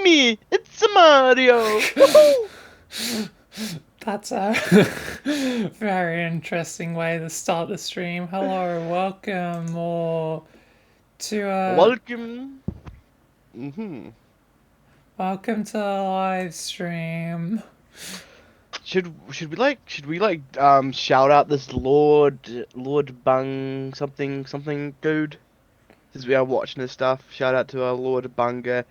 me! It's Mario! Woohoo! That's a very interesting way to start the stream. Hello, welcome, or to Welcome. Mm-hmm. welcome to the live stream. Should we shout out this Lord Bung something dude? Since we are watching this stuff, shout out to our Lord Bunga.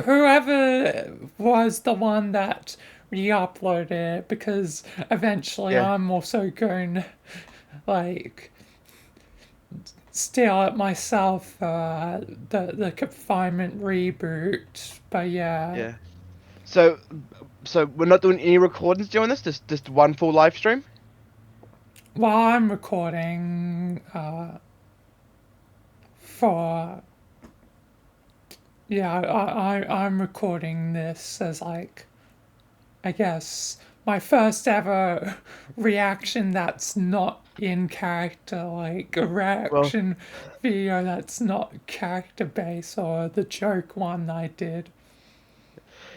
Whoever was the one that re-uploaded it, because eventually Yeah, I'm also going to, like, steal it myself, the Confinement reboot. But yeah, yeah. So so we're not doing any recordings during this. Just one full live stream. while I'm recording, for yeah, I'm recording this as, like, I guess my first ever reaction that's not in character, like a Well, reaction video that's not character based, or the joke one I did.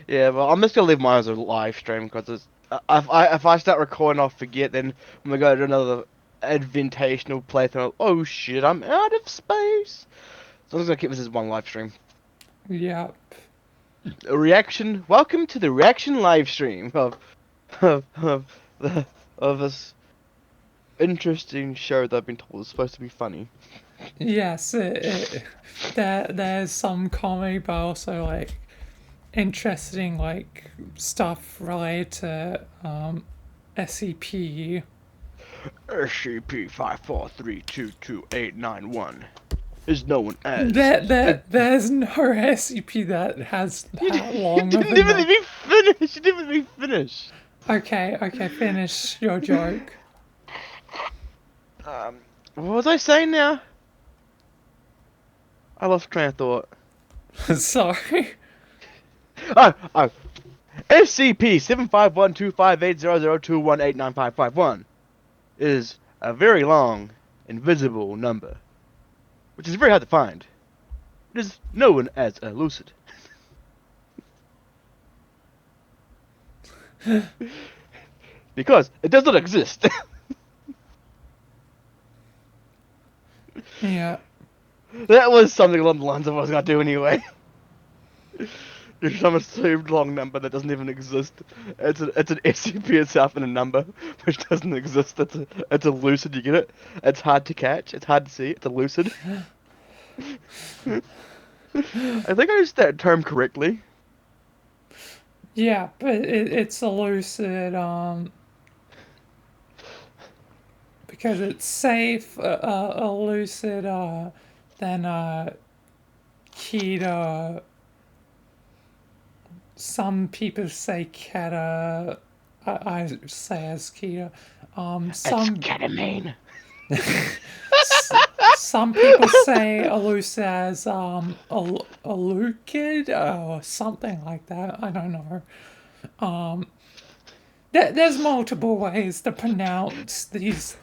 yeah. Well, I'm just gonna leave mine as a live stream because if I start recording, I'll forget. Then when we go to another adventational playthrough, oh shit, I'm out of space. So I'm just gonna keep this as one live stream. Yep. A reaction. Welcome to the reaction live stream of the of this interesting show that I've been told is supposed to be funny. Yes, there's some comedy, but also, like, interesting, like, stuff related to SCP. SCP-54322891 is known as. There's no SCP that has You that long of didn't a even name. let me finish. You didn't let me finish. Okay, finish your joke. What was I saying now? I lost train of thought. Sorry. Oh. SCP-751258002189551 is a very long, invisible number, which is very hard to find. It is known as a lucid. Because it does not exist. Yeah. That was something along the lines of what I was gonna do anyway. There's some assumed long number that doesn't even exist. It's an SCP itself in a number which doesn't exist. It's a lucid. You get it? It's hard to catch. It's hard to see. It's a lucid. I think I used that term correctly. Yeah, but it's a lucid, because it's safe, a lucid, than Keto. Some people say Keta. I say as Keto. It's ketamine. Some people say elusive as elukid or something like that. I don't know. There's multiple ways to pronounce these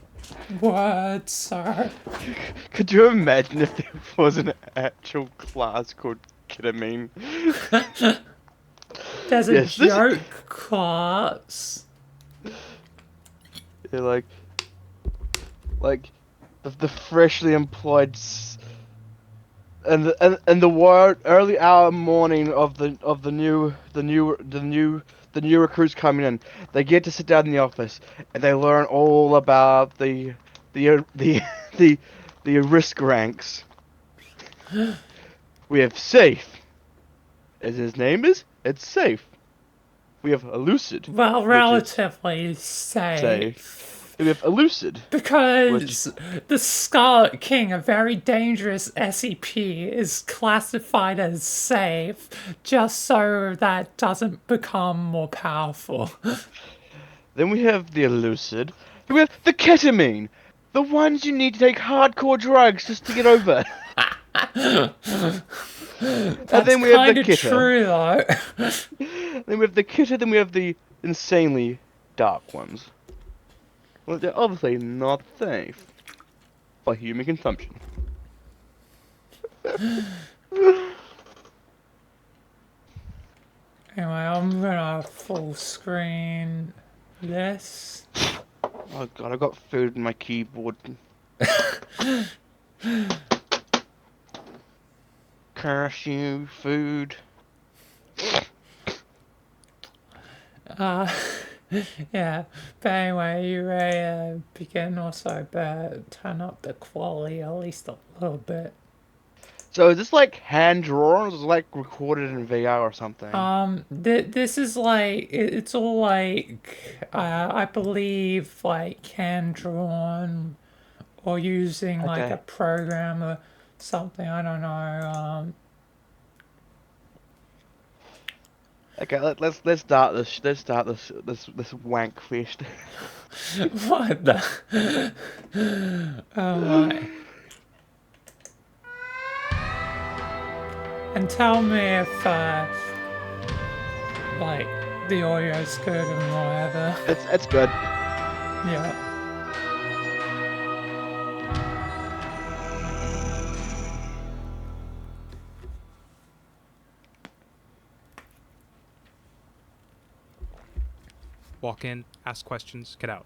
words, sir. Could you imagine if there was an actual class called ketamine? There's a Yes, this. joke class. Yeah, like the freshly employed and the early hour morning of the new recruits coming in. They get to sit down in the office and they learn all about the the risk ranks. We have safe, as his name is. It's safe. We have elucid, Well, which is relatively safe. safe. We have elucid, which Because the Scarlet King, a very dangerous SCP, is classified as safe just so that doesn't become more powerful. then we have the elucid. Then we have the ketamine, the ones you need to take hardcore drugs just to get over. And That's then we have the kind of kitter. true, though. Then we have the kitter. Then we have the insanely dark ones. Well, they're obviously not safe for human consumption. Anyway, I'm gonna full screen this. Oh god, I got food in my keyboard. Cashew food. Yeah, but anyway, you begin also, but turn up the quality at least a little bit. So is this like hand drawn or is it like recorded in VR or something? This is like it's all like I believe like hand drawn or using like a Okay. program or something. I don't know. Okay, let's start this. Let's start this wank fest. What the? Oh my! And tell me if like the audio's good and whatever. It's good. Yeah. Walk in, ask questions, get out.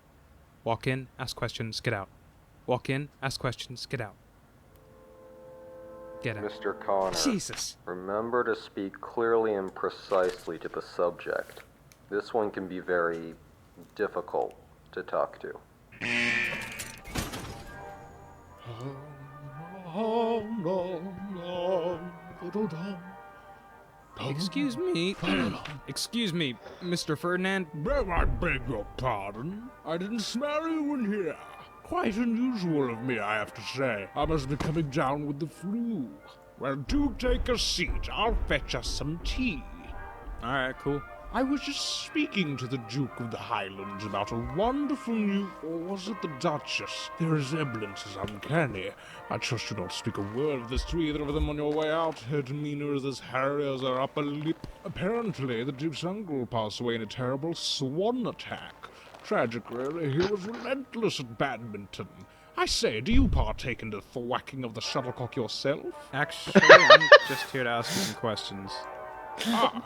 Walk in, ask questions, get out. Walk in, ask questions, get out. Get out. Mr. Connor, Jesus! remember to speak clearly and precisely to the subject. This one can be very difficult to talk to. Excuse me. Excuse me, Mr. Ferdinand. I beg your pardon. I didn't smell you in here. Quite unusual of me, I have to say. I must be coming down with the flu. Well, do take a seat. I'll fetch us some tea. Alright, cool. I was just speaking to the Duke of the Highlands about a wonderful new... Or was it the Duchess? Their resemblance is uncanny. I trust you don't speak a word of this to either of them on your way out. Her demeanor is as hairy as her upper lip. Apparently, the Duke's uncle passed away in a terrible swan attack. Tragic, really. He was relentless at badminton. I say, do you partake in the thwacking of the shuttlecock yourself? Actually, I'm just here to ask you some questions. Ah,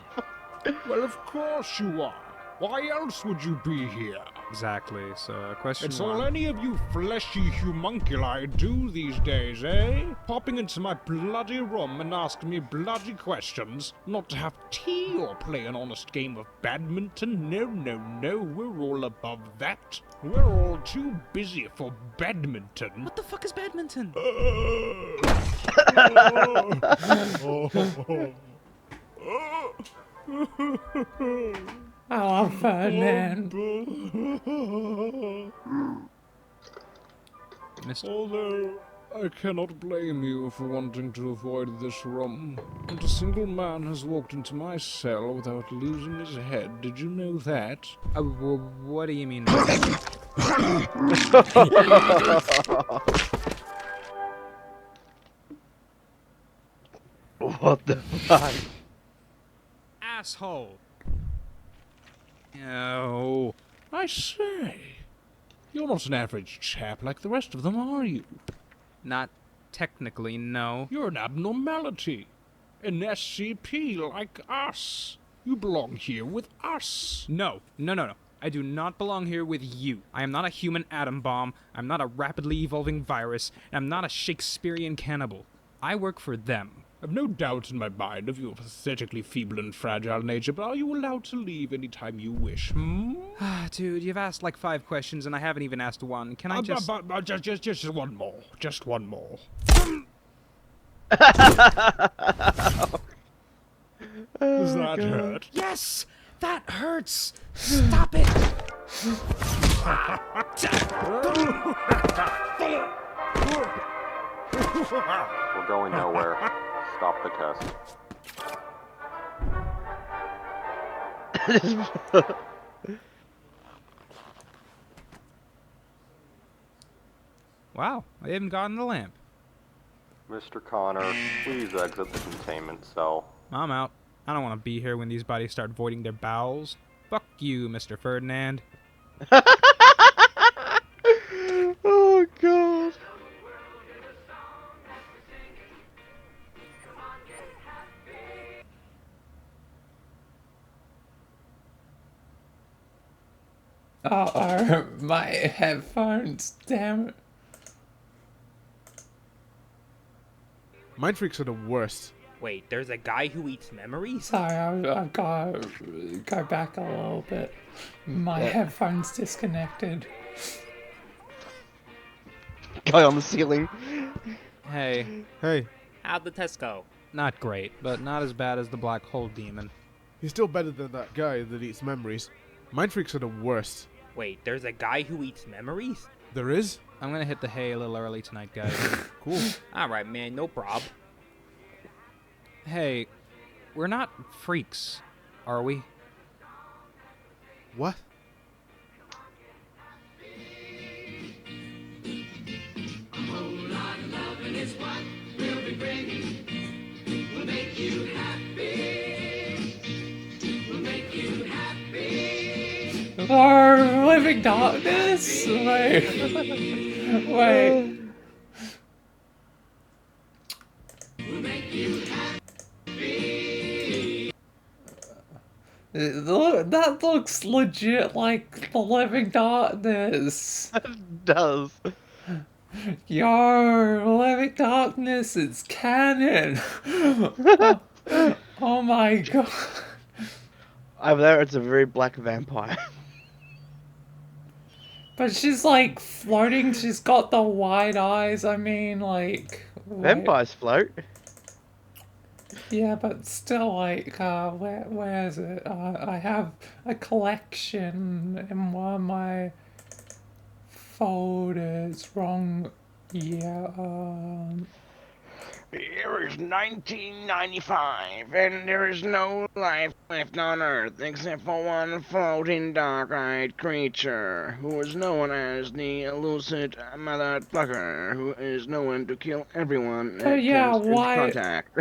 well, of course you are. Why else would you be here? Exactly, so question It's one. all any of you fleshy homunculi do these days, eh? Popping into my bloody room and asking me bloody questions, not to have tea or play an honest game of badminton. No, no, no, we're all above that. We're all too busy for badminton. What the fuck is badminton? I love Ferdinand. Mr. Although, I cannot blame you for wanting to avoid this room. Not a single man has walked into my cell without losing his head. Did you know that? What do you mean? What the fuck? Asshole! No. I say, you're not an average chap like the rest of them, are you? Not technically, no. You're an abnormality. An SCP like us. You belong here with us. No. I do not belong here with you. I am not a human atom bomb, I'm not a rapidly evolving virus, and I'm not a Shakespearean cannibal. I work for them. I've no doubt in my mind of your pathetically feeble and fragile nature, but are you allowed to leave any time you wish, Dude, you've asked like 5 questions and I haven't even asked one. Can I just... Just one more. Just one more. Does that hurt? Yes! That hurts! Stop it! We're going nowhere. Stop the test. Wow, I haven't gotten the lamp. Mr. Connor, please exit the containment cell. I'm out. I don't want to be here when these bodies start voiding their bowels. Fuck you, Mr. Ferdinand. Oh god. Uh-oh, my headphones, damn it. Mind freaks are the worst. Wait, there's a guy who eats memories? Sorry, I've got to go back a little bit. My headphones disconnected. Guy on the ceiling. Hey, Hey, How'd the test go? not great, but not as bad as the black hole demon. he's still better than that guy that eats memories. Mind freaks are the worst. Wait, there's a guy who eats memories? There is? I'm gonna hit the hay a little early tonight, guys. Cool. Alright, man, no prob. Hey, we're not freaks, are we? What? Oh, living darkness? Wait. Wait. That looks legit like the living darkness. It does. Yo, living darkness, it's canon. Oh my god. Over there, it's a very black vampire. But she's like floating, she's got the wide eyes, I mean, like... wait. Vampires float. Yeah, but still, like, where is it? I have a collection in one of my folders. Wrong year. Here is 1995, and there is no life left on Earth except for one floating dark-eyed creature who is known as the elusive motherfucker, who is known to kill everyone that yeah, comes into why- contact.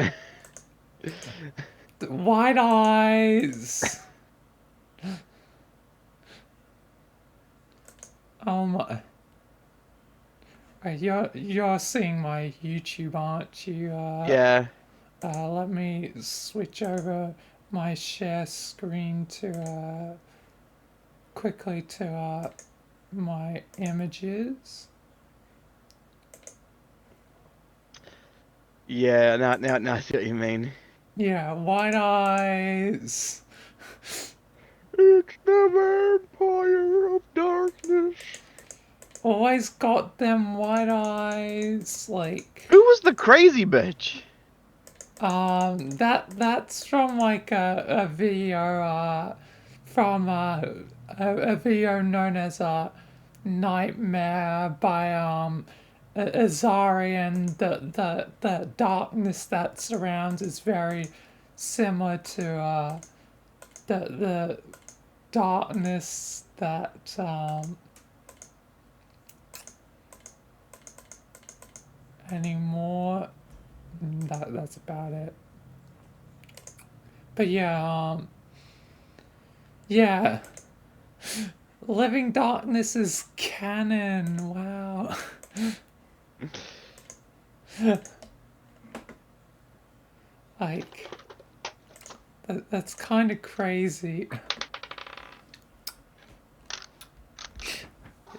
Wide eyes! You're seeing my YouTube, aren't you? Yeah. Let me switch over my share screen to quickly to my images. Yeah, now I see what you mean. Yeah, wide eyes. It's the vampire of darkness. Always got them wide eyes, like... Who was the crazy bitch? That's from like a video from a video known as Nightmare by Azari, and the darkness that surrounds is very similar to the darkness that anymore. That's about it. But yeah, yeah. Living Darkness is canon. Wow. Like, that's kind of crazy.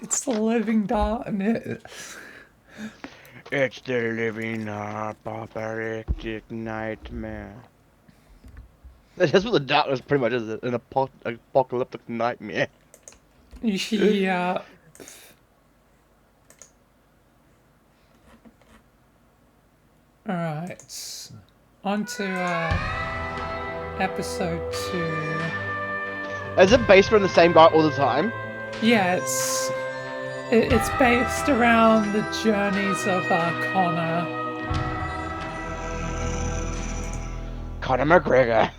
It's the Living Darkness. It's the living apocalyptic nightmare. That's what the darkness pretty much is, an apocalyptic nightmare. Yeah. Alright. On to episode 2. Is it based around the same guy all the time? Yeah, it's based around the journeys of Connor. Conor McGregor.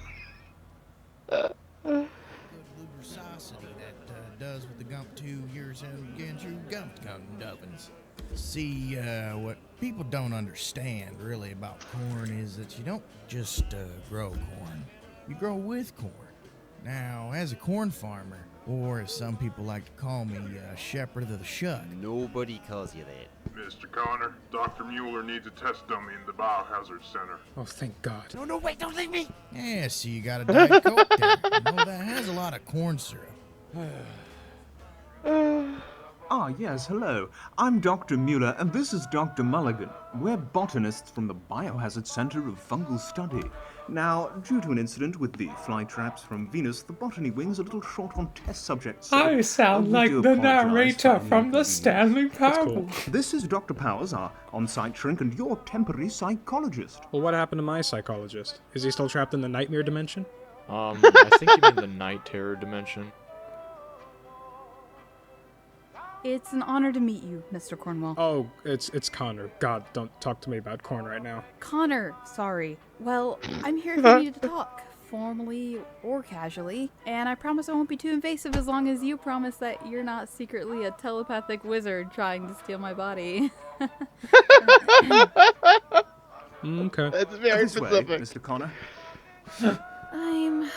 Good lubricity that does what the Gump 2 years and again you Gump Duffins. See, what people don't understand really about corn is that you don't just grow corn. You grow with corn. Now, as a corn farmer, or as some people like to call me, shepherd of the shuck. Nobody calls you that. Mr. Connor, Dr. Mueller needs a test dummy in the Biohazard Center. Oh, thank God. No, wait, don't leave me! Yeah, so you got a Diet Coke there. You know, that has a lot of corn syrup. Ah, yes, hello. I'm Dr. Mueller, and this is Dr. Mulligan. We're botanists from the Biohazard Center of Fungal Study. Now, due to an incident with the fly traps from Venus, the botany wing's a little short on test subjects. So, I sound we like do the apologize narrator for any from the inconvenience. Stanley Parable. This is Dr. Powers, our on-site shrink, and your temporary psychologist. Well, what happened to my psychologist? Is he still trapped in the nightmare dimension? I think you mean the night terror dimension. It's an honor to meet you, Mr. Cornwall. Oh, it's Connor. God, don't talk to me about corn right now. Connor, sorry. Well, I'm here if you needed to talk, formally or casually, and I promise I won't be too invasive as long as you promise that you're not secretly a telepathic wizard trying to steal my body. Okay. That's very This way, specific. Mr. Connor. I'm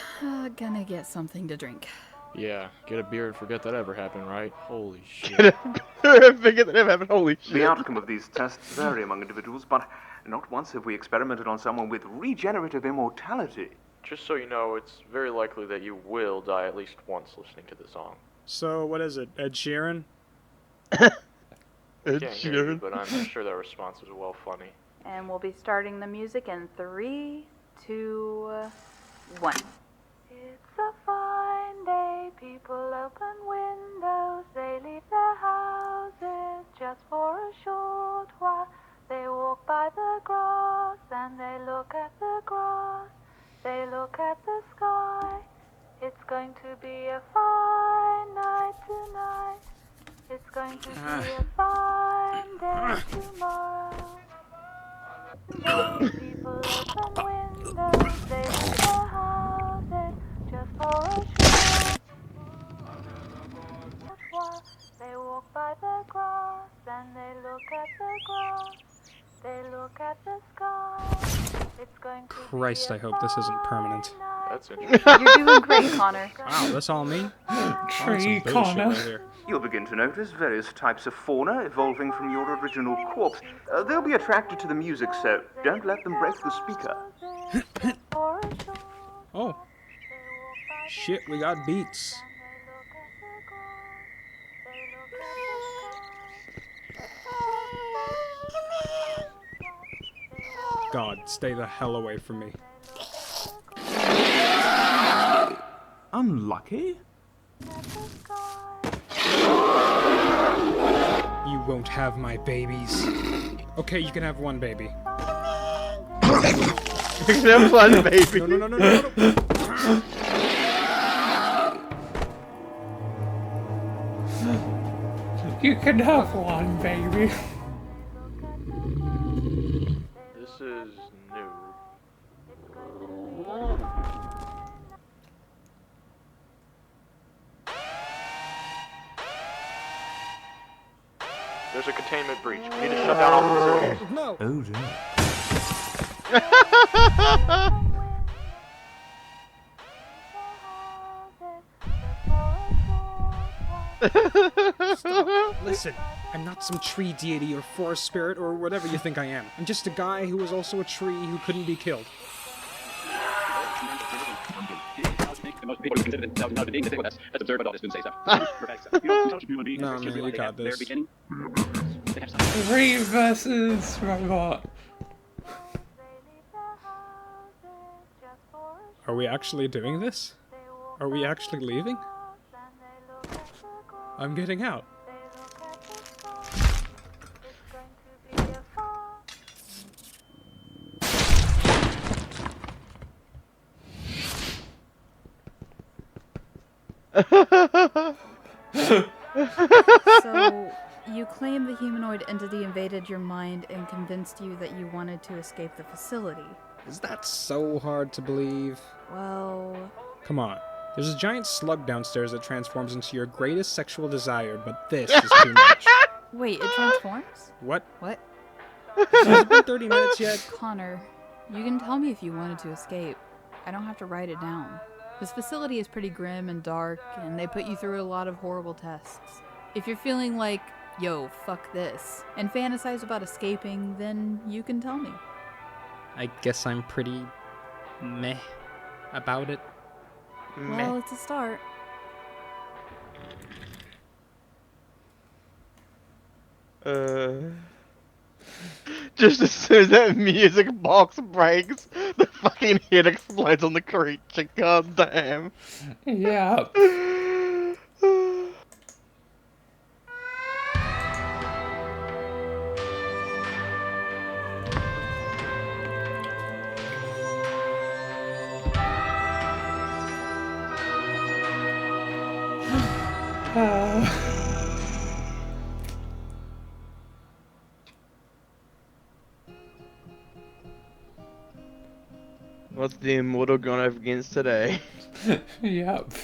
gonna get something to drink. Yeah, get a beer and forget that ever happened, right? Holy shit. Forget that ever happened. Holy shit. The outcome of these tests vary among individuals, but not once have we experimented on someone with regenerative immortality. Just so you know, it's very likely that you will die at least once listening to the song. So, what is it? Ed Sheeran? Ed Can't hear you, Sheeran. but I'm sure that response is well funny. And we'll be starting the music in 3, 2, 1. It's a fine day, people open windows, they leave their houses just for a short while. They walk by the grass and they look at the grass, they look at the sky. It's going to be a fine night tonight, it's going to be a fine day tomorrow. People open windows, they leave their houses just for a short while. They walk by the grass and they look at the grass, they look at the sky. It's going to Christ, be I hope this isn't permanent. That's interesting. You're doing great, Connor. Wow, that's all me? Tree Some bullshit Connor. right here. You'll begin to notice various types of fauna evolving from your original corpse. They'll be attracted to the music, so don't let them break the speaker. Oh. Shit, we got beats. God, stay the hell away from me. Unlucky? You won't have my babies. Okay, you can have one baby. You can have one, baby. No. You can have one, baby. This is new. There's a containment breach. We need to shut down all facilities. No. Oh dear. Stop. Listen, I'm not some tree deity or forest spirit or whatever you think I am. I'm just a guy who was also a tree who couldn't be killed. No, man, you got this. Tree versus robot. Are we actually doing this? Are we actually leaving? I'm getting out. So, you claim the humanoid entity invaded your mind and convinced you that you wanted to escape the facility. Is that so hard to believe? Well, Come on. There's a giant slug downstairs that transforms into your greatest sexual desire, but this is too much. wait, it transforms? What? What? Has it been 30 minutes yet? Connor, you can tell me if you wanted to escape. I don't have to write it down. This facility is pretty grim and dark, and they put you through a lot of horrible tests. If you're feeling like, yo, fuck this, and fantasize about escaping, then you can tell me. I guess I'm pretty meh about it. Well, it's a start. Just as soon as that music box breaks, the fucking head explodes on the creature. God damn. Yeah. What's the immortal gone up against today? Yep.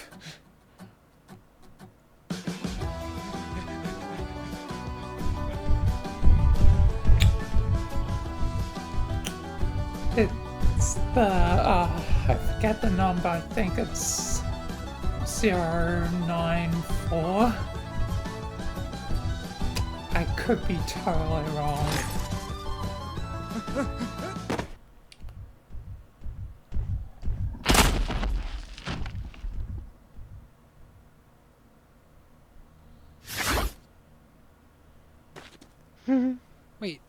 It's the, I forget the number, I think it's 094. I could be totally wrong. Wait.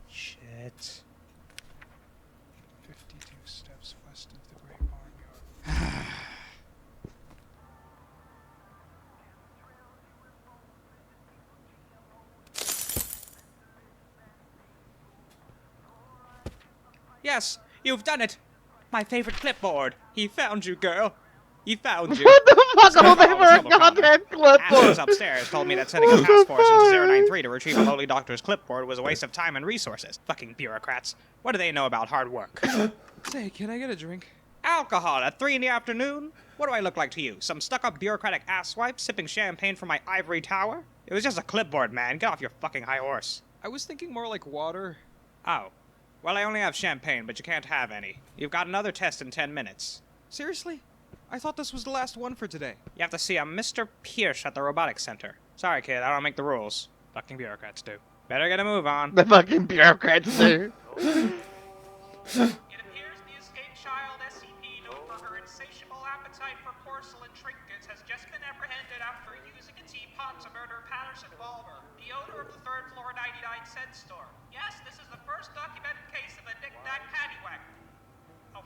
Shit. 52 steps west of the Great Barnyard. Yes, you've done it! My favorite clipboard! He found you, girl! He found you! What the fuck are they for a goddamn clipboard? Assholes upstairs told me that sending a task force into 093 to retrieve a lowly doctor's clipboard was a waste of time and resources. Fucking bureaucrats. What do they know about hard work? Say, can I get a drink? Alcohol at 3 in the afternoon? What do I look like to you? Some stuck-up bureaucratic asswipe sipping champagne from my ivory tower? It was just a clipboard, man. Get off your fucking high horse. I was thinking more like water. Oh. Well, I only have champagne, but you can't have any. You've got another test in 10 minutes. Seriously? I thought this was the last one for today. You have to see a Mr. Pierce at the robotics center. Sorry, kid, I don't make the rules. Fucking bureaucrats do. Better get a move on. The fucking bureaucrats do. It appears the escaped child SCP, known for her insatiable appetite for porcelain trinkets, has just been apprehended after using a teapot to murder Patterson Balmer, the owner of the third floor 99 cent store. Yes, this is the first documented case of a knick-knack paddywhack.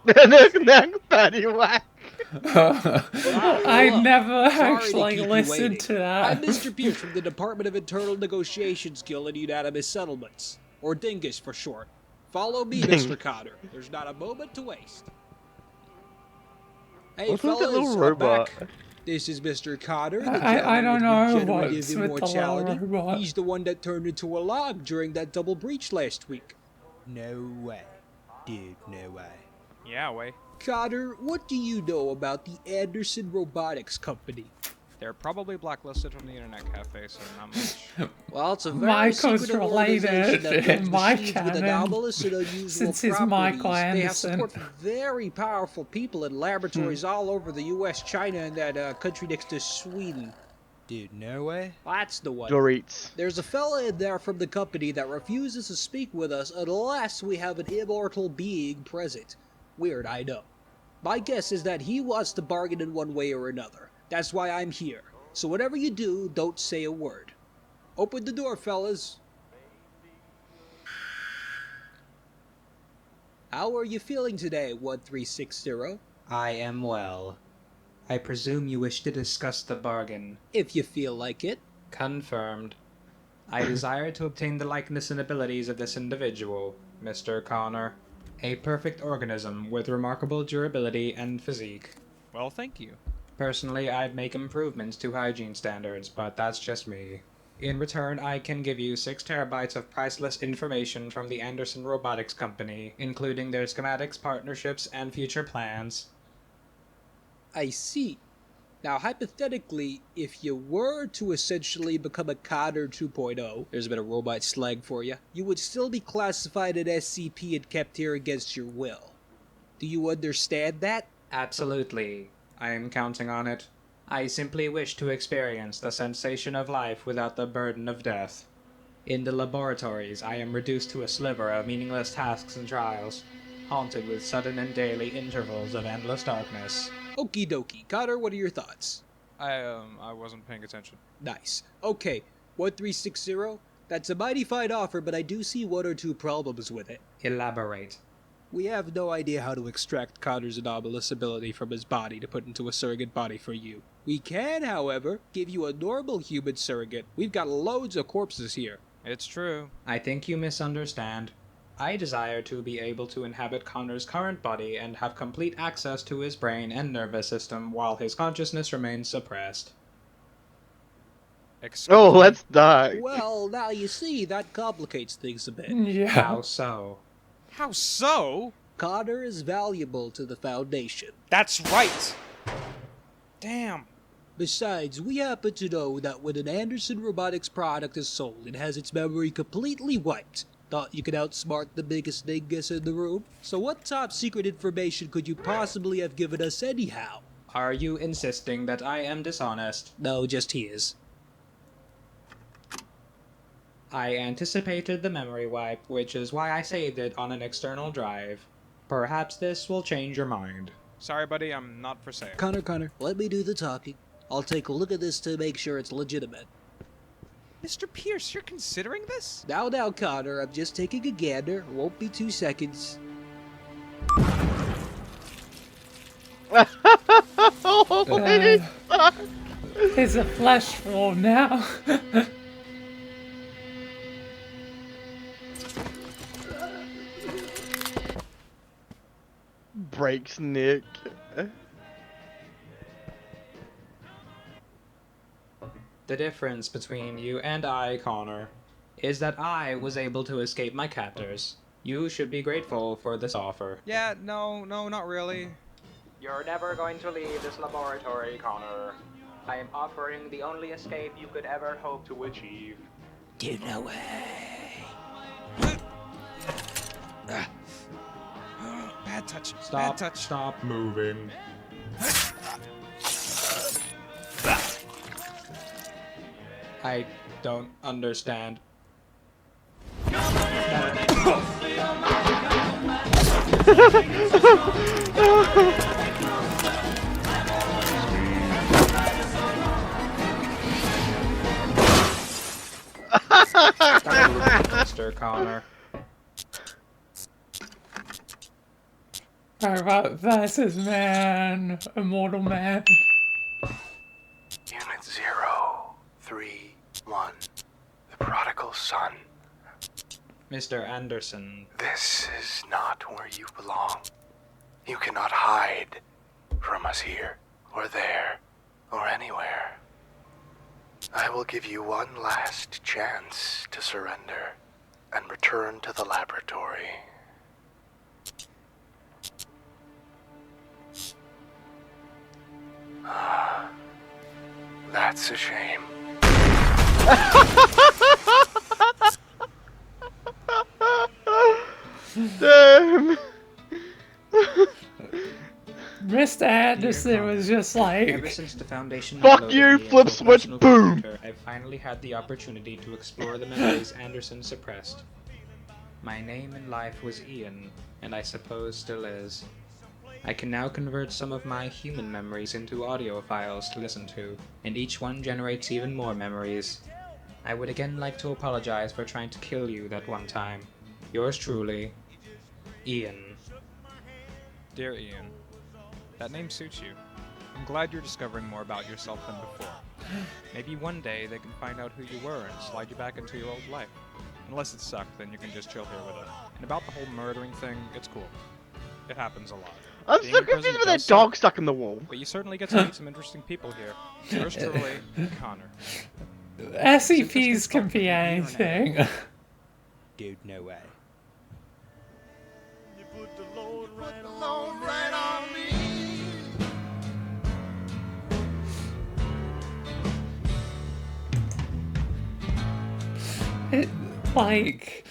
Knick-knack paddywhack. I never actually keep you listened waiting. to that. I'm Mr. Pierce from the Department of Internal Negotiations Guild and Unanimous Settlements, or Dingus for short. Follow me, Mr. Cotter. There's not a moment to waste. Hey, What's with that fellas, little I'm robot? back. This is Mr. Cotter, the I don't know gentleman with what's regenerative with the little immortality. robot. He's the one that turned into a log during that double breach last week. No way. Dude, no way. Yeah, way. Cotter, what do you know about the Anderson Robotics Company? They're probably blacklisted from the internet cafe, so not much. Well, it's a very Michael's secretive related organization that in builds my machines with canon, anomalous and unusual since he's properties. Michael They have Anderson. support from very powerful people in laboratories all over the U.S., China, and that country next to Sweden. Dude, no way. That's the one. Dorit's. There's a fella in there from the company that refuses to speak with us unless we have an immortal being present. Weird, I know. My guess is that he wants to bargain in one way or another. That's why I'm here. So whatever you do, don't say a word. Open the door, fellas. How are you feeling today, 1360? I am well. I presume you wish to discuss the bargain. If you feel like it. Confirmed. I desire to obtain the likeness and abilities of this individual, Mr. Connor. A perfect organism with remarkable durability and physique. Well, thank you. Personally, I'd make improvements to hygiene standards, but that's just me. In return, I can give you 6 terabytes of priceless information from the Anderson Robotics Company, including their schematics, partnerships, and future plans. I see. Now, hypothetically, if you were to essentially become a Cotter 2.0, there's a bit of robot slag for you, you would still be classified as SCP and kept here against your will. Do you understand that? Absolutely. I am counting on it. I simply wish to experience the sensation of life without the burden of death. In the laboratories, I am reduced to a sliver of meaningless tasks and trials, haunted with sudden and daily intervals of endless darkness. Okie dokie. Cotter, what are your thoughts? I wasn't paying attention. Nice. Okay, 1360, That's a mighty fine offer, but I do see one or two problems with it. Elaborate. We have no idea how to extract Connor's anomalous ability from his body to put into a surrogate body for you. We can, however, give you a normal human surrogate. We've got loads of corpses here. It's true. I think you misunderstand. I desire to be able to inhabit Connor's current body and have complete access to his brain and nervous system while his consciousness remains suppressed. Oh, let's die. Well, now you see, that complicates things a bit. Yeah. How so? How so? Connor is valuable to the Foundation. That's right! Damn. Besides, we happen to know that when an Anderson Robotics product is sold, it has its memory completely wiped. Thought you could outsmart the biggest dingus in the room? So what top secret information could you possibly have given us anyhow? Are you insisting that I am dishonest? No, just he is. I anticipated the memory wipe, which is why I saved it on an external drive. Perhaps this will change your mind. Sorry, buddy, I'm not for sale. Connor, let me do the talking. I'll take a look at this to make sure it's legitimate. Mr. Pierce, you're considering this? Now, Connor, I'm just taking a gander. Won't be 2 seconds. Holy fuck! It's a flesh form now. Breaks Nick. The difference between you and I, Connor, is that I was able to escape my captors. You should be grateful for this offer. Yeah, no, not really. You're never going to leave this laboratory, Connor. I am offering the only escape you could ever hope to achieve. Do no way. Bad touch. Stop. Bad touch. Stop moving. I don't understand. Mr. Connor. Robot versus man, immortal man. Unit 031, the prodigal son. Mr. Anderson. This is not where you belong. You cannot hide from us here, or there, or anywhere. I will give you one last chance to surrender and return to the laboratory. That's a shame. Damn. Mr. Anderson was just like, ever since the Foundation fuck uploaded you, me flip into a switch, personal boom. computer, I've finally had the opportunity to explore the memories Anderson suppressed. My name in life was Ian, and I suppose still is. I can now convert some of my human memories into audio files to listen to, and each one generates even more memories. I would again like to apologize for trying to kill you that one time. Yours truly, Ian. Dear Ian, that name suits you. I'm glad you're discovering more about yourself than before. Maybe one day they can find out who you were and slide you back into your old life. Unless it sucked, then you can just chill here with it. And about the whole murdering thing, it's cool. It happens a lot. I'm Being so in prison confused with that does suck, dog stuck in the wall. But you certainly get to meet some interesting people here. Yours truly, Connor. SCPs can be anything. Dude, no way. You put the load right on me. It, like,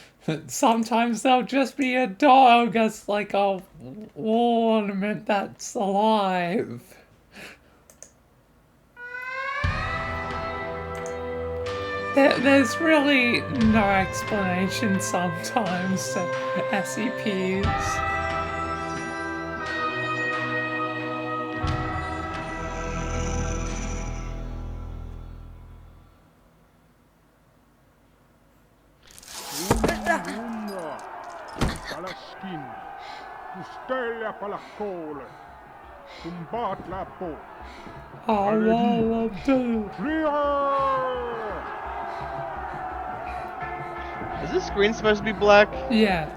sometimes there'll just be a dog as like a wall ornament that's alive. There's really no explanation sometimes to SCPs. Stella palacole. Combat la po. I wanna do. Is this screen supposed to be black? Yeah.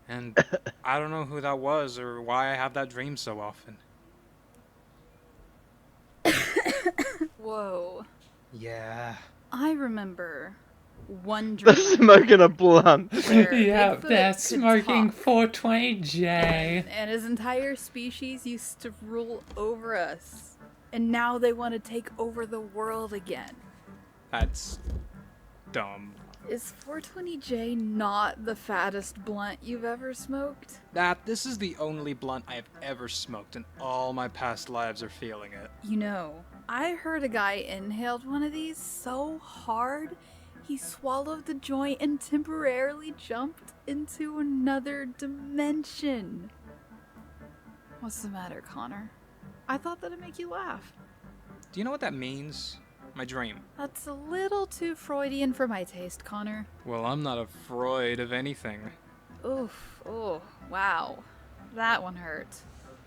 And I don't know who that was or why I have that dream so often. Whoa. Yeah. I remember one dream. They're smoking a blunt. where Yeah, Bigfoot they're could smoking talk, 420J. and his entire species used to rule over us. And now they want to take over the world again. That's dumb. Is 420J not the fattest blunt you've ever smoked? This is the only blunt I have ever smoked, and all my past lives are feeling it. You know, I heard a guy inhaled one of these so hard, he swallowed the joint and temporarily jumped into another dimension. What's the matter, Connor? I thought that'd make you laugh. Do you know what that means? My dream. That's a little too Freudian for my taste, Connor. Well, I'm not afraid of anything. Oof, oh, wow. That one hurt.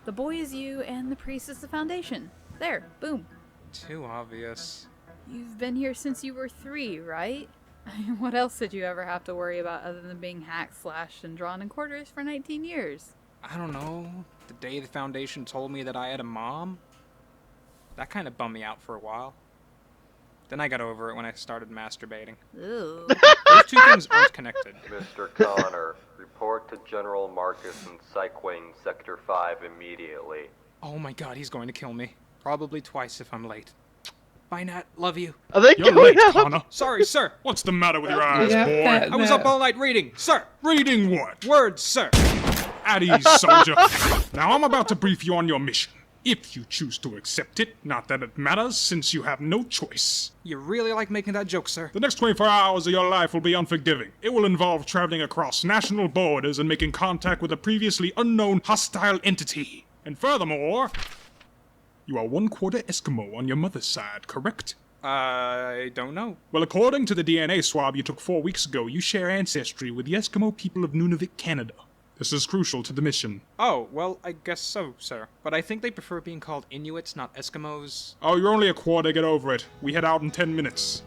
The boy is you and the priest is the foundation. There, boom. Too obvious. You've been here since you were 3, right? What else did you ever have to worry about other than being hacked, slashed, and drawn in quarters for 19 years? I don't know. The day the Foundation told me that I had a mom, that kind of bummed me out for a while. Then I got over it when I started masturbating. Ew. Those two things aren't connected. Mr. Connor, report to General Marcus in Psych Wing, Sector 5 immediately. Oh my god, he's going to kill me. Probably twice if I'm late. Bye, Nat. Love you. Are they You're going late, out? Connor. Sorry, sir. What's the matter with your eyes, Yeah, boy? I was up all night reading. Sir. Reading what? Words, sir. At ease, soldier. Now I'm about to brief you on your mission. If you choose to accept it, not that it matters, since you have no choice. You really like making that joke, sir. The next 24 hours of your life will be unforgiving. It will involve traveling across national borders and making contact with a previously unknown hostile entity. And furthermore, you are 1/4 Eskimo on your mother's side, correct? I don't know. Well, according to the DNA swab you took 4 weeks ago, you share ancestry with the Eskimo people of Nunavut, Canada. This is crucial to the mission. Oh, well, I guess so, sir. But I think they prefer being called Inuits, not Eskimos. Oh, you're only a quarter, get over it. We head out in 10 minutes.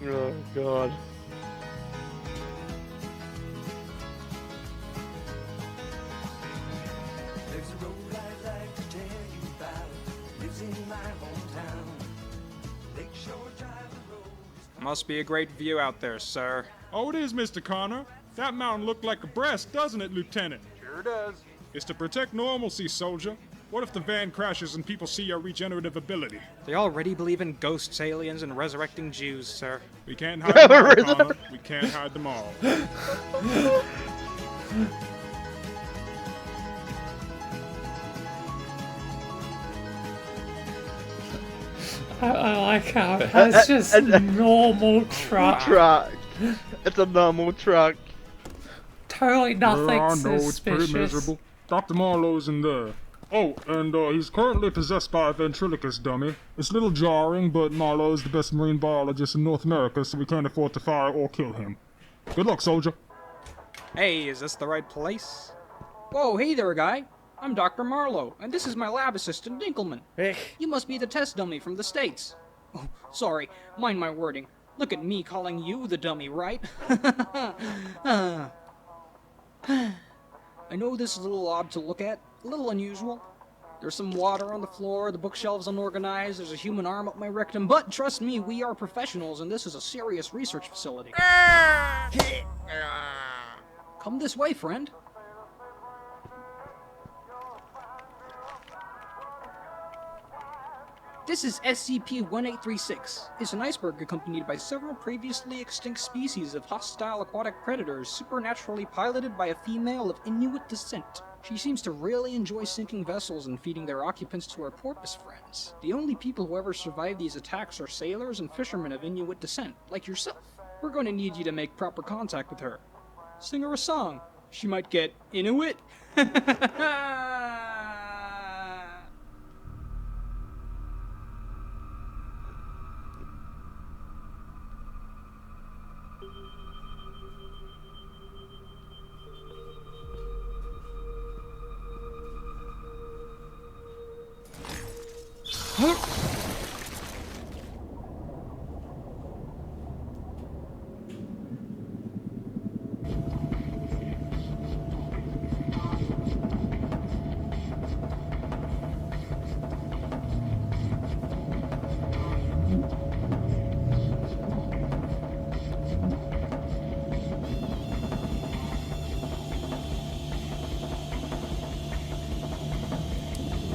Oh, God. There's a road I'd like to tell you about. Lives in my hometown. Lakeshore Drive, the road is Must be a great view out there, sir. Oh, it is, Mr. Connor. That mountain looked like a breast, doesn't it, Lieutenant? Sure does. It's to protect normalcy, soldier. What if the van crashes and people see your regenerative ability? They already believe in ghosts, aliens, and resurrecting Jews, sir. We can't hide them all, Connor. We can't hide them all. I like how it has just normal truck. It's a normal truck. Totally nothing I know, it's pretty suspicious. miserable. Dr. Marlowe's in there. Oh, and he's currently possessed by a ventriloquist dummy. It's a little jarring, but Marlowe's the best marine biologist in North America, so we can't afford to fire or kill him. Good luck, soldier. Hey, is this the right place? Whoa, hey there, guy. I'm Dr. Marlowe, and this is my lab assistant, Dinkelman. You must be the test dummy from the States. Oh, sorry, mind my wording. Look at me calling you the dummy, right? I know this is a little odd to look at, a little unusual. There's some water on the floor, the bookshelves unorganized, there's a human arm up my rectum, but trust me, we are professionals and this is a serious research facility. Come this way, friend. This is SCP-1836. It's an iceberg accompanied by several previously extinct species of hostile aquatic predators supernaturally piloted by a female of Inuit descent. She seems to really enjoy sinking vessels and feeding their occupants to her porpoise friends. The only people who ever survive these attacks are sailors and fishermen of Inuit descent, like yourself. We're going to need you to make proper contact with her. Sing her a song. She might get Inuit.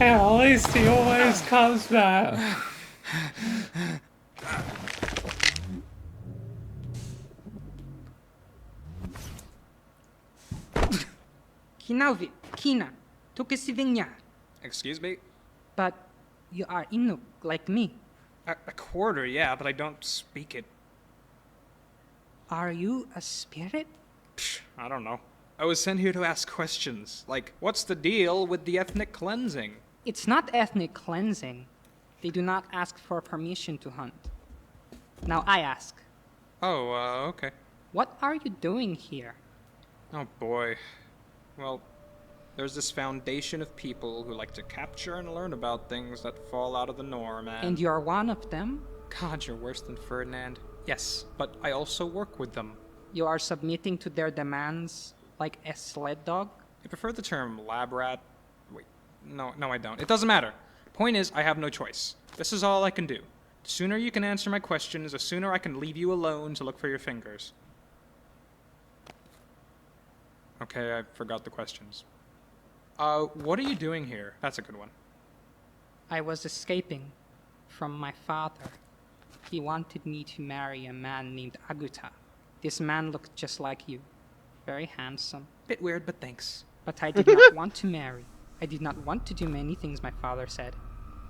Yeah, at least he always comes back. Kinauvi, Kina, Tukisivinya. Excuse me? But you are Inuk, like me. A quarter, yeah, but I don't speak it. Are you a spirit? Psh, I don't know. I was sent here to ask questions, like, what's the deal with the ethnic cleansing? It's not ethnic cleansing. They do not ask for permission to hunt. Now I ask. Oh, okay. What are you doing here? Oh boy. Well, there's this foundation of people who like to capture and learn about things that fall out of the norm, And you're one of them? God, you're worse than Ferdinand. Yes, but I also work with them. You are submitting to their demands like a sled dog? I prefer the term lab rat. Wait, no, I don't. It doesn't matter. Point is, I have no choice. This is all I can do. The sooner you can answer my questions, the sooner I can leave you alone to look for your fingers. Okay, I forgot the questions. What are you doing here? That's a good one. I was escaping from my father. He wanted me to marry a man named Aguta. This man looked just like you. Very handsome. Bit weird, but thanks. But I did not want to marry. I did not want to do many things my father said.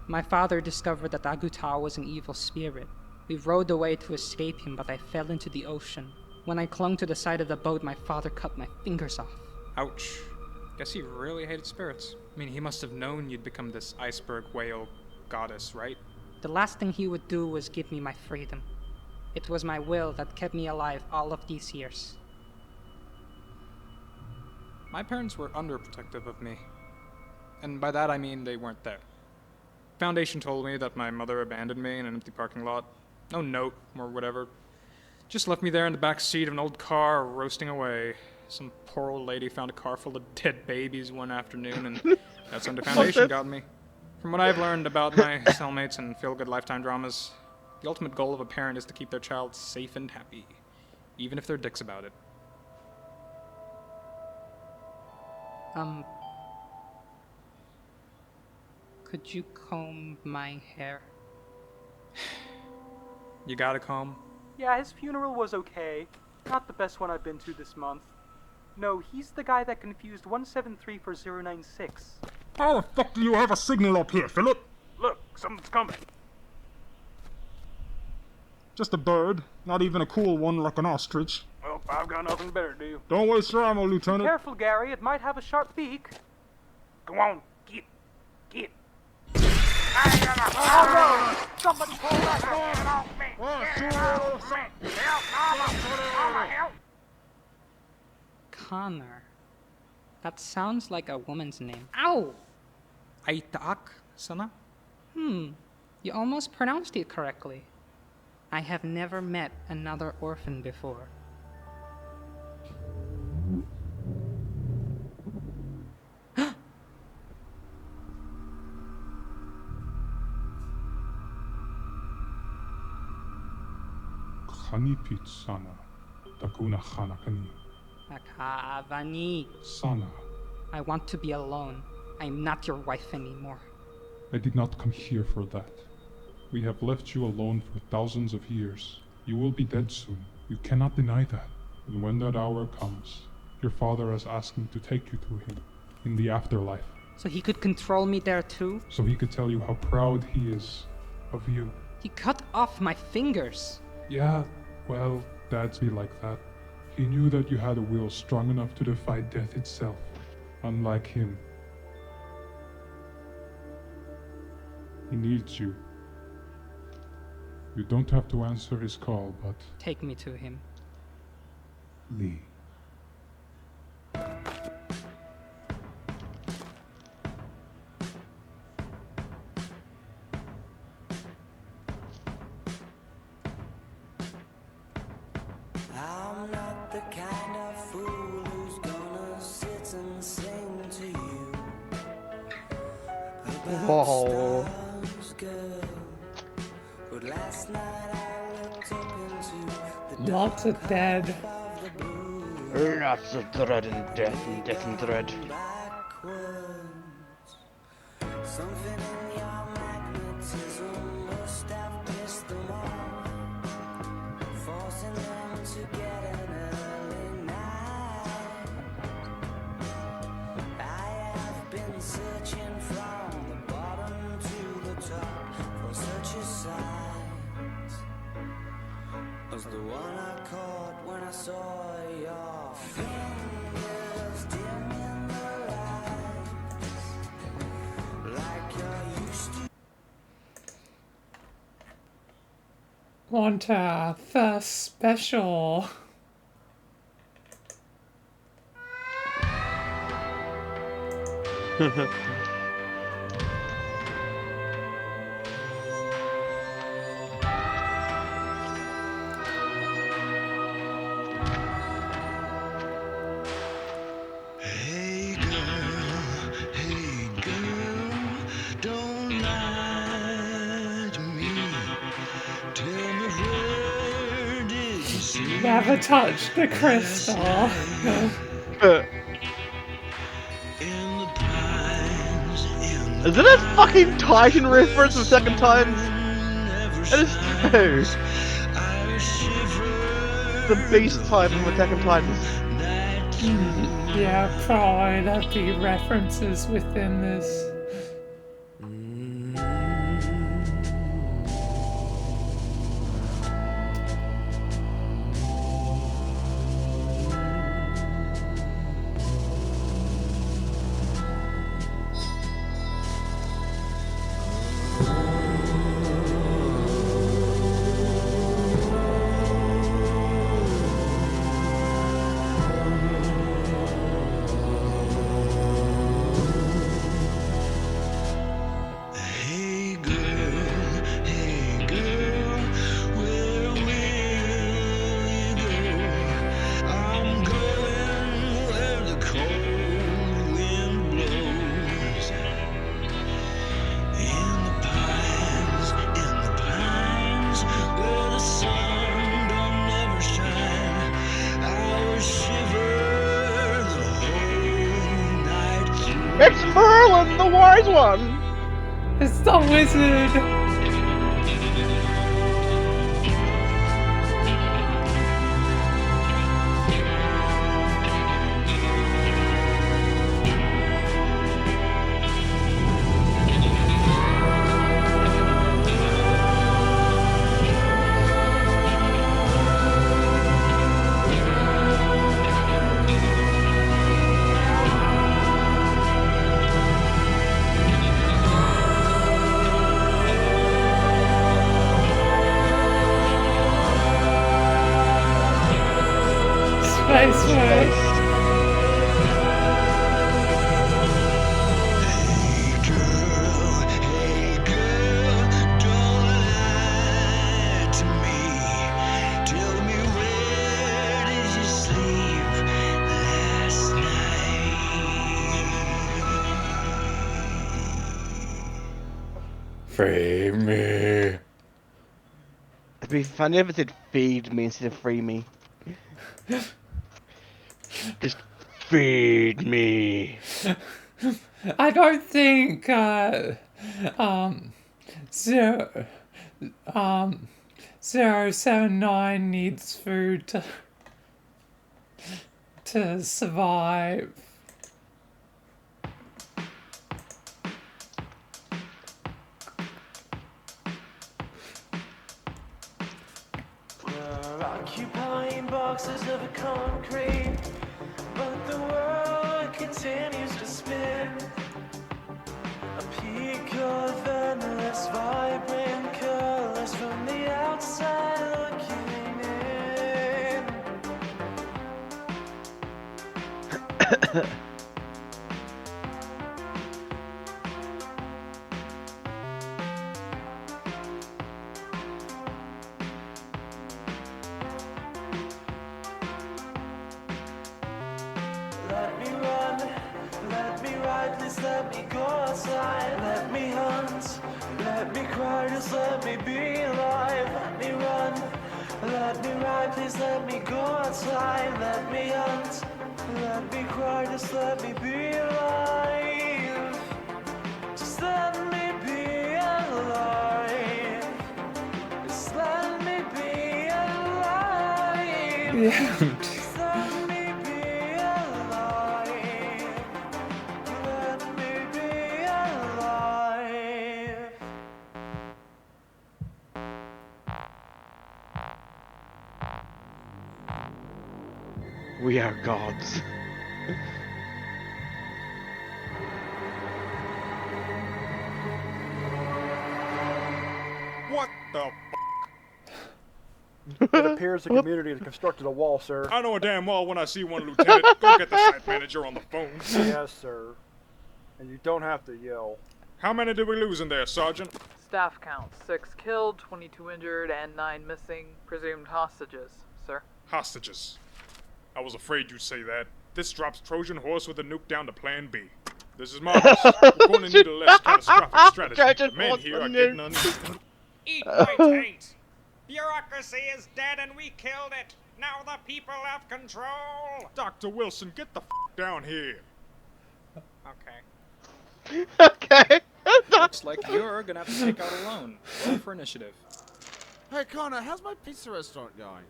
My father discovered that Aguta was an evil spirit. We rowed away to escape him, but I fell into the ocean. When I clung to the side of the boat, my father cut my fingers off. Ouch. Guess he really hated spirits. I mean, he must have known you'd become this iceberg whale goddess, right? The last thing he would do was give me my freedom. It was my will that kept me alive all of these years. My parents were underprotective of me. And by that I mean they weren't there. Foundation told me that my mother abandoned me in an empty parking lot. No note or whatever. Just left me there in the back seat of an old car, roasting away. Some poor old lady found a car full of dead babies one afternoon, and that's when the Foundation got me. From what I've learned about my cellmates and feel-good Lifetime dramas, the ultimate goal of a parent is to keep their child safe and happy, even if they're dicks about it. Could you comb my hair? You got a comb? Yeah, his funeral was okay. Not the best one I've been to this month. No, he's the guy that confused 173 for 096. How the fuck do you have a signal up here, Philip? Look, something's coming. Just a bird, not even a cool one like an ostrich. Well, I've got nothing better to do. Don't waste your ammo, Lieutenant. Careful, Gary, it might have a sharp beak. Go on, get. Oh no! Somebody pull that man off me! Get off me! Help, Mama! Help! Connor. That sounds like a woman's name. Ow! Aitaak, sana? You almost pronounced it correctly. I have never met another orphan before. Kanipit sana, takuna hanakani. Akavani. Sana. I want to be alone. I'm not your wife anymore. I did not come here for that. We have left you alone for thousands of years. You will be dead soon. You cannot deny that. And when that hour comes, your father has asked me to take you to him in the afterlife. So he could control me there too? So he could tell you how proud he is of you. He cut off my fingers. Yeah, well, dads be like that. He knew that you had a will strong enough to defy death itself, unlike him. He needs you. You don't have to answer his call, but... Take me to him. Lee. I'm not the kind of fool who's gonna sit and sing to you about Whoa. stars, girl. But last night I looked up into the Lots of dead. Lots of dread and death and death and dread. Something in your magnetism must have pissed them off, forcing them to get an early night. I have been searching from the bottom to the top for such a sight as the one I caught when I saw your fingers dim in the lights, like you're used to. Want our first special. Hey girl, don't lie to me. Tell me where did you see? Never touch the crystal. Is it a fucking Titan reference the second time? It is true. The Beast type from Attack on Titans. Yeah, probably there'd be references within this. Hey girl, where will you go? I'm going where the cold wind blows. In the pines, where the sun don't never shine, I will shiver the whole night through. It's Merlin, the wise one! It's the wizard! Space Race. Free me. It'd be funny if it said feed me instead of free me. Just feed me. I don't think zero 079 needs food to survive. We're occupying boxes of concrete, but the world continues to spin. A peak of endless vibrant colors from the outside looking in. outside, let me hunt, let me cry, just let me be alive, let me run, let me ride, please let me go outside, let me hunt, let me cry, just let me be alive, just let me be alive, just let me be alive, Yeah. just let me be alive, let me be alive. We are gods. What the It appears the community has constructed a wall, sir. I know a damn well when I see one, Lieutenant. Go get the site manager on the phone. Yes, sir. And you don't have to yell. How many did we lose in there, Sergeant? Staff count: 6 killed, 22 injured, and 9 missing. Presumed hostages, sir. Hostages. I was afraid you'd say that. This drops Trojan horse with a nuke down to Plan B. This is marvelous. We're going to need a less catastrophic strategy. Trojan The men horse here with are a getting nuke. uneasy. Eat my taint! Bureaucracy is dead and we killed it! Now the people have control! Dr. Wilson, get the down here. Okay. Okay. Looks like you're gonna have to take out a loan. Roll for initiative. Hey, Connor, how's my pizza restaurant going?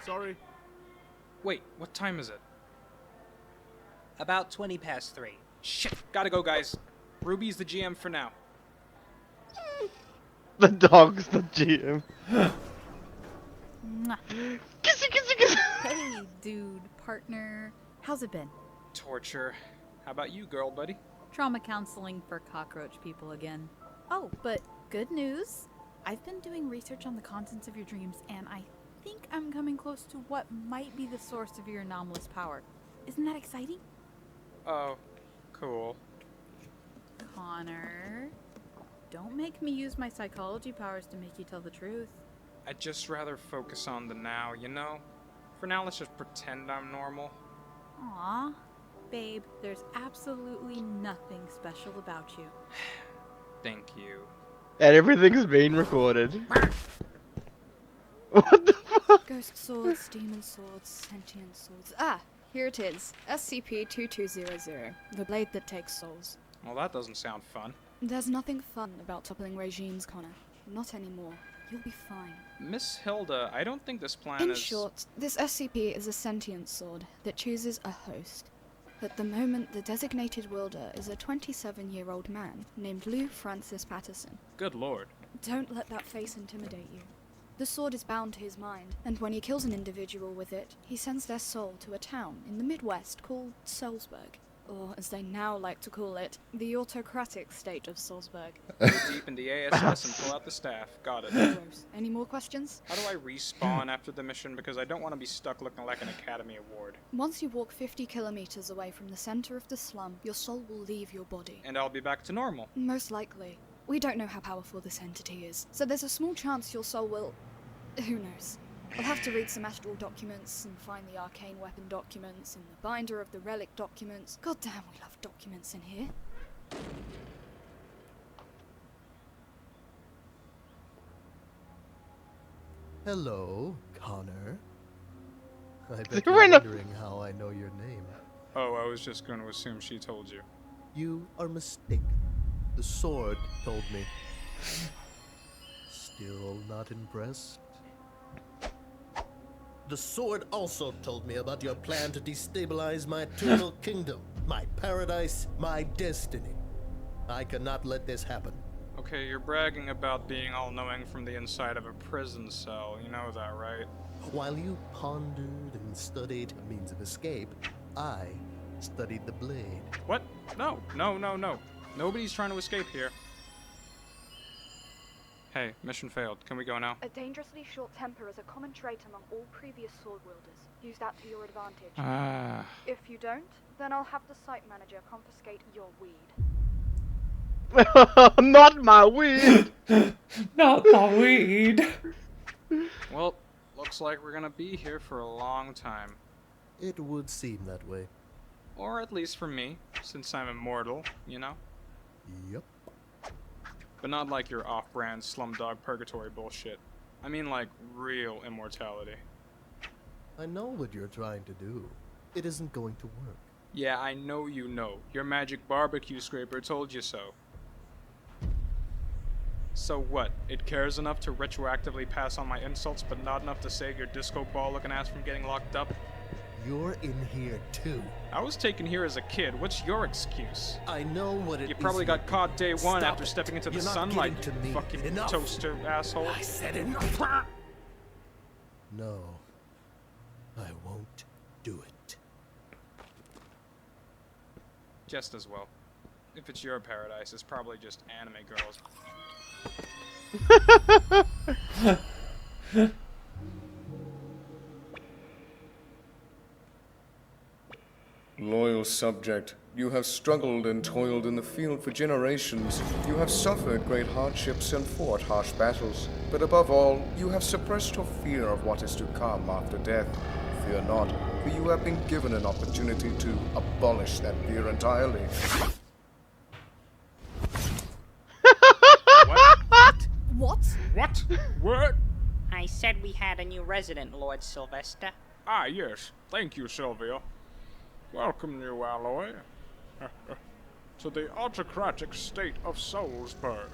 Sorry. Wait, what time is it? About 20 past 3. Shit, gotta go, guys. Ruby's the GM for now. The dog's the GM. Mwah. Kissy, kissy, kissy. Hey, dude, partner. How's it been? Torture. How about you, girl buddy? Trauma counseling for cockroach people again. Oh, but good news. I've been doing research on the contents of your dreams, and I think I'm coming close to what might be the source of your anomalous power. Isn't that exciting? Oh, cool. Connor, don't make me use my psychology powers to make you tell the truth. I'd just rather focus on the now, you know? For now, let's just pretend I'm normal. Aw, babe, there's absolutely nothing special about you. Thank you. And everything's being recorded. What the fuck? Ghost swords, demon swords, sentient swords. Ah, here it is. SCP-2200. The blade that takes souls. Well, that doesn't sound fun. There's nothing fun about toppling regimes, Connor. Not anymore. You'll be fine. Miss Hilda, I don't think this plan In is... short, this SCP is a sentient sword that chooses a host. At the moment, the designated wielder is a 27-year-old man named Lou Francis Patterson. Good lord. Don't let that face intimidate you. The sword is bound to his mind, and when he kills an individual with it, he sends their soul to a town in the Midwest called Salzburg. Or, as they now like to call it, the autocratic state of Salzburg. Go deep into ASS and pull out the staff. Got it. Gross. Any more questions? How do I respawn after the mission? Because I don't want to be stuck looking like an Academy Award. Once you walk 50 kilometers away from the center of the slum, your soul will leave your body. And I'll be back to normal. Most likely. We don't know how powerful this entity is, so there's a small chance your soul will... Who knows? I'll have to read some astral documents and find the arcane weapon documents and the binder of the relic documents. God damn, we love documents in here. Hello, Connor. I bet You're you're in a- wondering how I know your name. Oh, I was just going to assume she told you. You are mistaken. The sword told me. Still not impressed? The sword also told me about your plan to destabilize my eternal kingdom, my paradise, my destiny. I cannot let this happen. Okay, you're bragging about being all-knowing from the inside of a prison cell. You know that, right? While you pondered and studied a means of escape, I studied the blade. What? No, no, no, no. Nobody's trying to escape here. Hey, mission failed. Can we go now? A dangerously short temper is a common trait among all previous sword wielders. Use that to your advantage. Ah. If you don't, then I'll have the site manager confiscate your weed. Not my weed! Not the weed! Well, looks like we're gonna be here for a long time. It would seem that way. Or at least for me, since I'm immortal, you know? Yep. But not like your off-brand slumdog purgatory bullshit. I mean like real immortality. I know what you're trying to do. It isn't going to work. Yeah, I know you know. Your magic barbecue scraper told you so. So what? It cares enough to retroactively pass on my insults, but not enough to save your disco ball looking ass from getting locked up? You're in here too. I was taken here as a kid. What's your excuse? I know what it is. You probably got caught day one Stop after it. stepping into the You're not sunlight, getting to you me. fucking Enough. toaster asshole. I said enough. No, I won't do it. Just as well. If it's your paradise, it's probably just anime girls. Loyal subject, you have struggled and toiled in the field for generations. You have suffered great hardships and fought harsh battles. But above all, you have suppressed your fear of what is to come after death. Fear not, for you have been given an opportunity to abolish that fear entirely. What? What? What? I said we had a new resident, Lord Sylvester. Ah, yes. Thank you, Sylvia. Welcome, new alloy, to the autocratic state of Salzburg.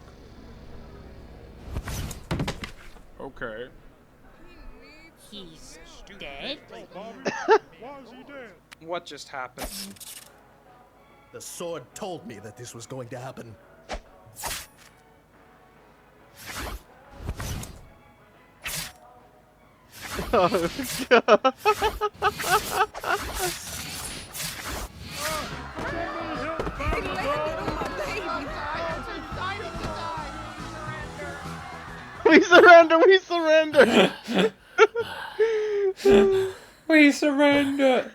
Okay. He's dead? Why is he dead? What just happened? The sword told me that this was going to happen. Oh, God. We surrender! We surrender! We surrender!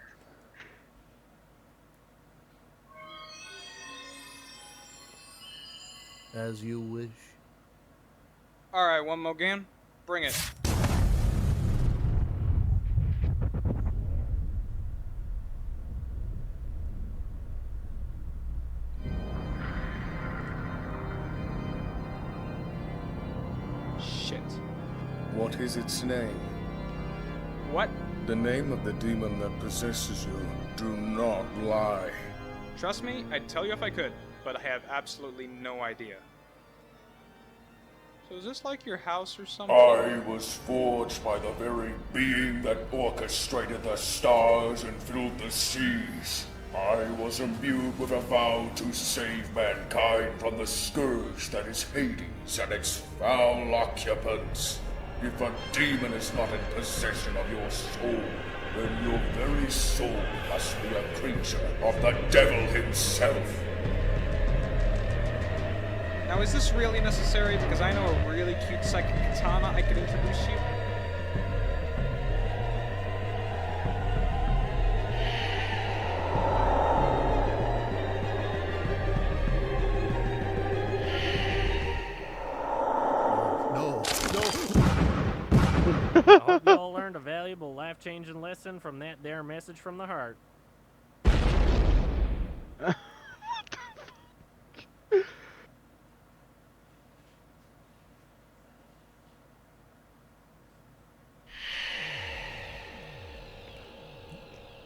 As you wish. Alright, one more game. Bring it. Shit. What is its name? What? The name of the demon that possesses you. Do not lie. Trust me, I'd tell you if I could, but I have absolutely no idea. So is this like your house or something? I was forged by the very being that orchestrated the stars and filled the seas. I was imbued with a vow to save mankind from the scourge that is Hades and its foul occupants. If a demon is not in possession of your soul, then your very soul must be a creature of the devil himself. Now is this really necessary? Because I know a really cute psychic katana I could introduce you. I hope you all learned a valuable, life-changing lesson from that there message from the heart.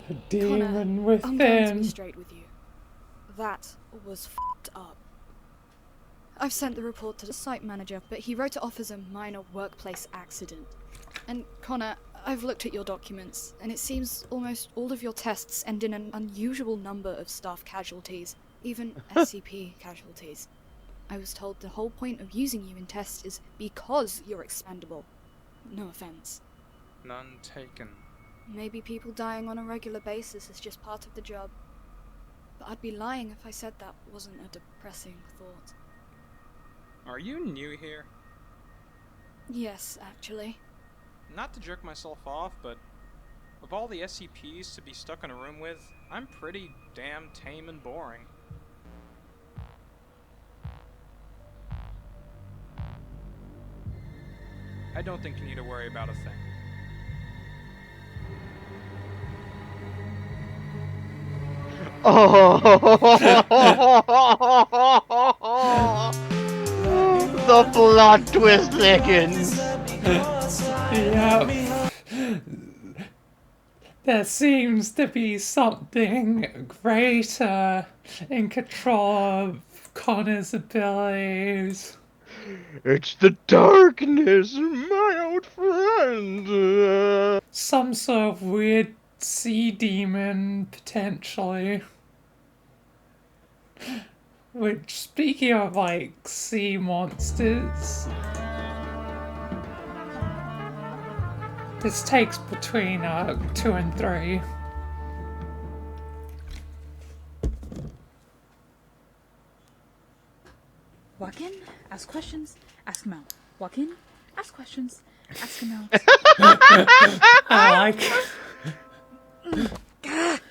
The demon Connor, within. I'm going to be straight with you. That was f***ed up. I've sent the report to the site manager, but he wrote it off as a minor workplace accident. And Connor, I've looked at your documents, and it seems almost all of your tests end in an unusual number of staff casualties, even SCP casualties. I was told the whole point of using you in tests is because you're expendable. No offense. None taken. Maybe people dying on a regular basis is just part of the job. But I'd be lying if I said that wasn't a depressing thought. Are you new here? Yes, actually. Not to jerk myself off, but of all the SCPs to be stuck in a room with, I'm pretty damn tame and boring. I don't think you need to worry about a thing. Oh! The plot twist thickens. Yep. There seems to be something greater in control of Connor's abilities. It's the darkness, my old friend. Some sort of weird sea demon, potentially. Which, speaking of, like, sea monsters, this takes between 2 and 3. Walk in, ask questions, ask them out. Walk in, ask questions, ask them out. I like Get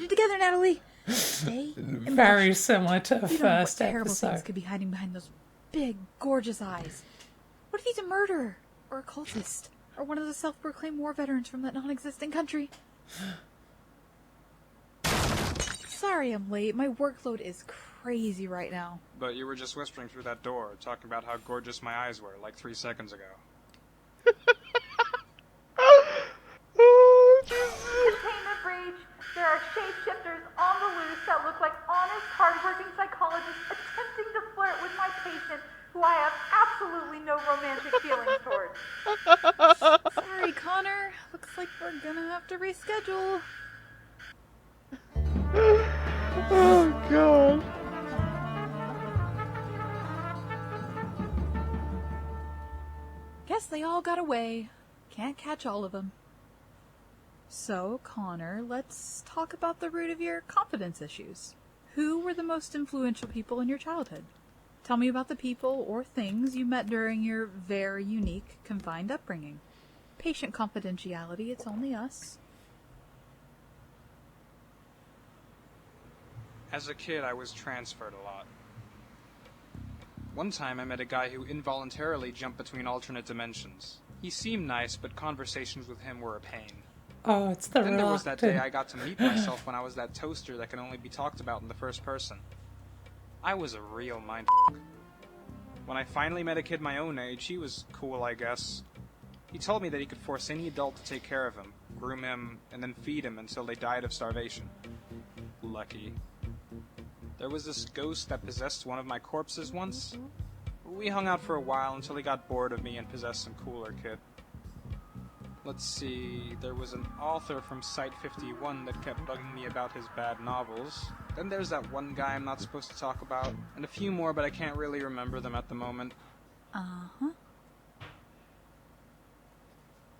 it together, Natalie. Stay in the very bush. similar to the You don't know what first terrible episode. things could be hiding behind those big, gorgeous eyes. What if he's a murderer? Or a cultist? Or one of the self-proclaimed war veterans from that non-existent country? Sorry I'm late. My workload is crazy right now. But you were just whispering through that door, talking about how gorgeous my eyes were, like 3 seconds ago. Containment breach. There are shapeshifters on the loose that look like honest, hardworking psychologists attempting to flirt with my patient, who I have absolutely no romantic feelings towards. Sorry, Connor. Looks like we're gonna have to reschedule. Oh, God. Guess they all got away. Can't catch all of them. So, Connor, let's talk about the root of your confidence issues. Who were the most influential people in your childhood? Tell me about the people or things you met during your very unique, confined upbringing. Patient confidentiality, it's only us. As a kid, I was transferred a lot. One time I met a guy who involuntarily jumped between alternate dimensions. He seemed nice, but conversations with him were a pain. Oh, it's the Then there was that day reluctant. I got to meet myself when I was that toaster that can only be talked about in the first person. I was a real mindfuck. When I finally met a kid my own age, he was cool, I guess. He told me that he could force any adult to take care of him, groom him, and then feed him until they died of starvation. Lucky. There was this ghost that possessed one of my corpses once. We hung out for a while until he got bored of me and possessed some cooler kid. Let's see, there was an author from Site 51 that kept bugging me about his bad novels. Then there's that one guy I'm not supposed to talk about, and a few more, but I can't really remember them at the moment. Uh-huh.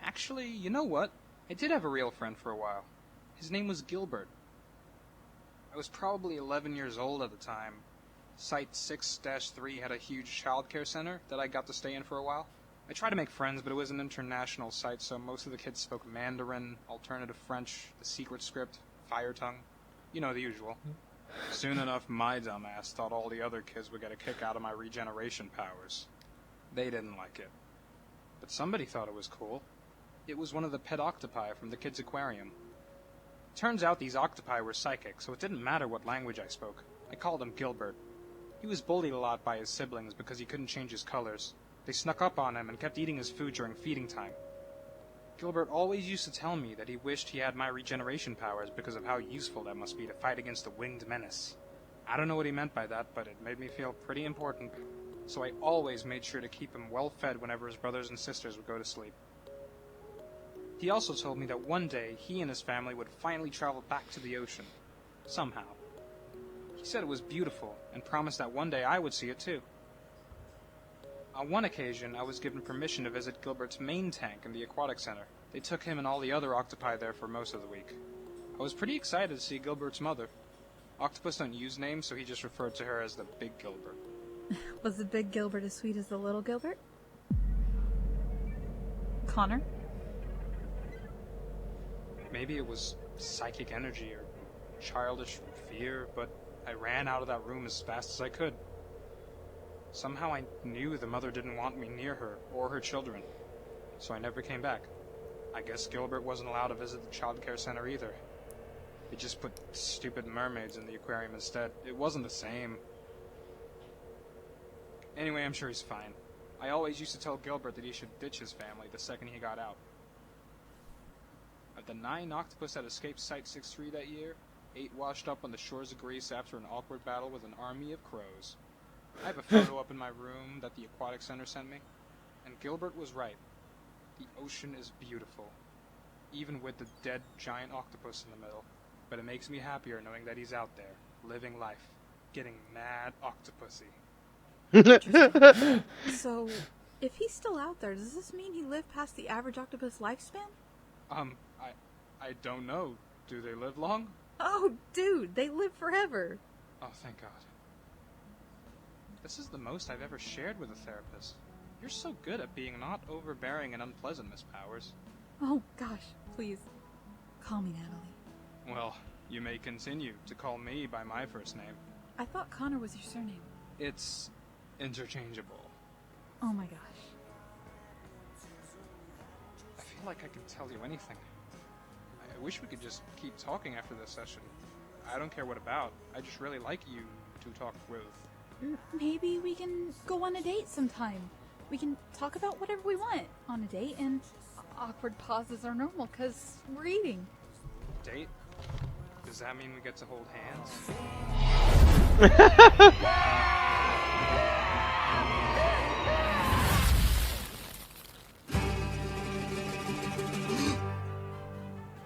Actually, you know what? I did have a real friend for a while. His name was Gilbert. I was probably 11 years old at the time. Site 6-3 had a huge childcare center that I got to stay in for a while. I tried to make friends, but it was an international site, so most of the kids spoke Mandarin, alternative French, the secret script, fire tongue. You know, the usual. Soon enough, my dumbass thought all the other kids would get a kick out of my regeneration powers. They didn't like it. But somebody thought it was cool. It was one of the pet octopi from the kids' aquarium. Turns out these octopi were psychic, so it didn't matter what language I spoke. I called him Gilbert. He was bullied a lot by his siblings because he couldn't change his colors. They snuck up on him and kept eating his food during feeding time. Gilbert always used to tell me that he wished he had my regeneration powers because of how useful that must be to fight against the winged menace. I don't know what he meant by that, but it made me feel pretty important. So I always made sure to keep him well fed whenever his brothers and sisters would go to sleep. He also told me that one day he and his family would finally travel back to the ocean. Somehow. He said it was beautiful, and promised that one day I would see it too. On one occasion, I was given permission to visit Gilbert's main tank in the aquatic center. They took him and all the other octopi there for most of the week. I was pretty excited to see Gilbert's mother. Octopus don't use names, so he just referred to her as the Big Gilbert. Was the big Gilbert as sweet as the little Gilbert? Connor? Maybe it was psychic energy or childish fear, but I ran out of that room as fast as I could. Somehow I knew the mother didn't want me near her or her children, so I never came back. I guess Gilbert wasn't allowed to visit the childcare center either. They just put stupid mermaids in the aquarium instead. It wasn't the same. Anyway, I'm sure he's fine. I always used to tell Gilbert that he should ditch his family the second he got out. Of the 9 octopus that escaped Site-6-3 that year, 8 washed up on the shores of Greece after an awkward battle with an army of crows. I have a photo up in my room that the Aquatic Center sent me, and Gilbert was right. The ocean is beautiful, even with the dead giant octopus in the middle, but it makes me happier knowing that he's out there, living life, getting mad octopusy. So, if he's still out there, does this mean he lived past the average octopus lifespan? I don't know. Do they live long? Oh, dude, they live forever. Oh, thank God. This is the most I've ever shared with a therapist. You're so good at being not overbearing and unpleasant, Miss Powers. Oh, gosh, please. Call me Natalie. Well, you may continue to call me by my first name. I thought Connor was your surname. It's interchangeable. Oh my gosh. I feel like I can tell you anything. I wish we could just keep talking after this session. I don't care what about. I just really like you to talk with. Maybe we can go on a date sometime. We can talk about whatever we want on a date, and awkward pauses are normal because we're eating. Date? Does that mean we get to hold hands?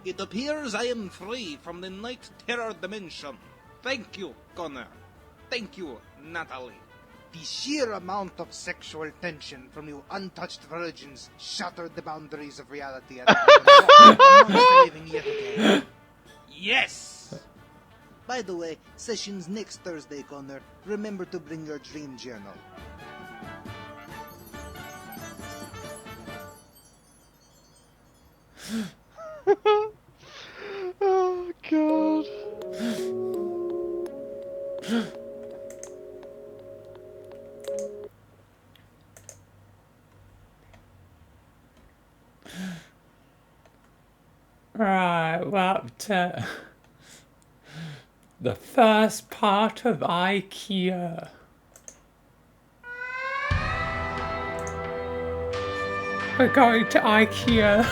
It appears I am free from the night terror dimension. Thank you, Connor. Thank you, Natalie. The sheer amount of sexual tension from you untouched virgins shattered the boundaries of reality and amongst living yet again. Yes! By the way, session's next Thursday, Connor. Remember to bring your dream journal. Oh, God. Right, we're up to the first part of IKEA. We're going to IKEA.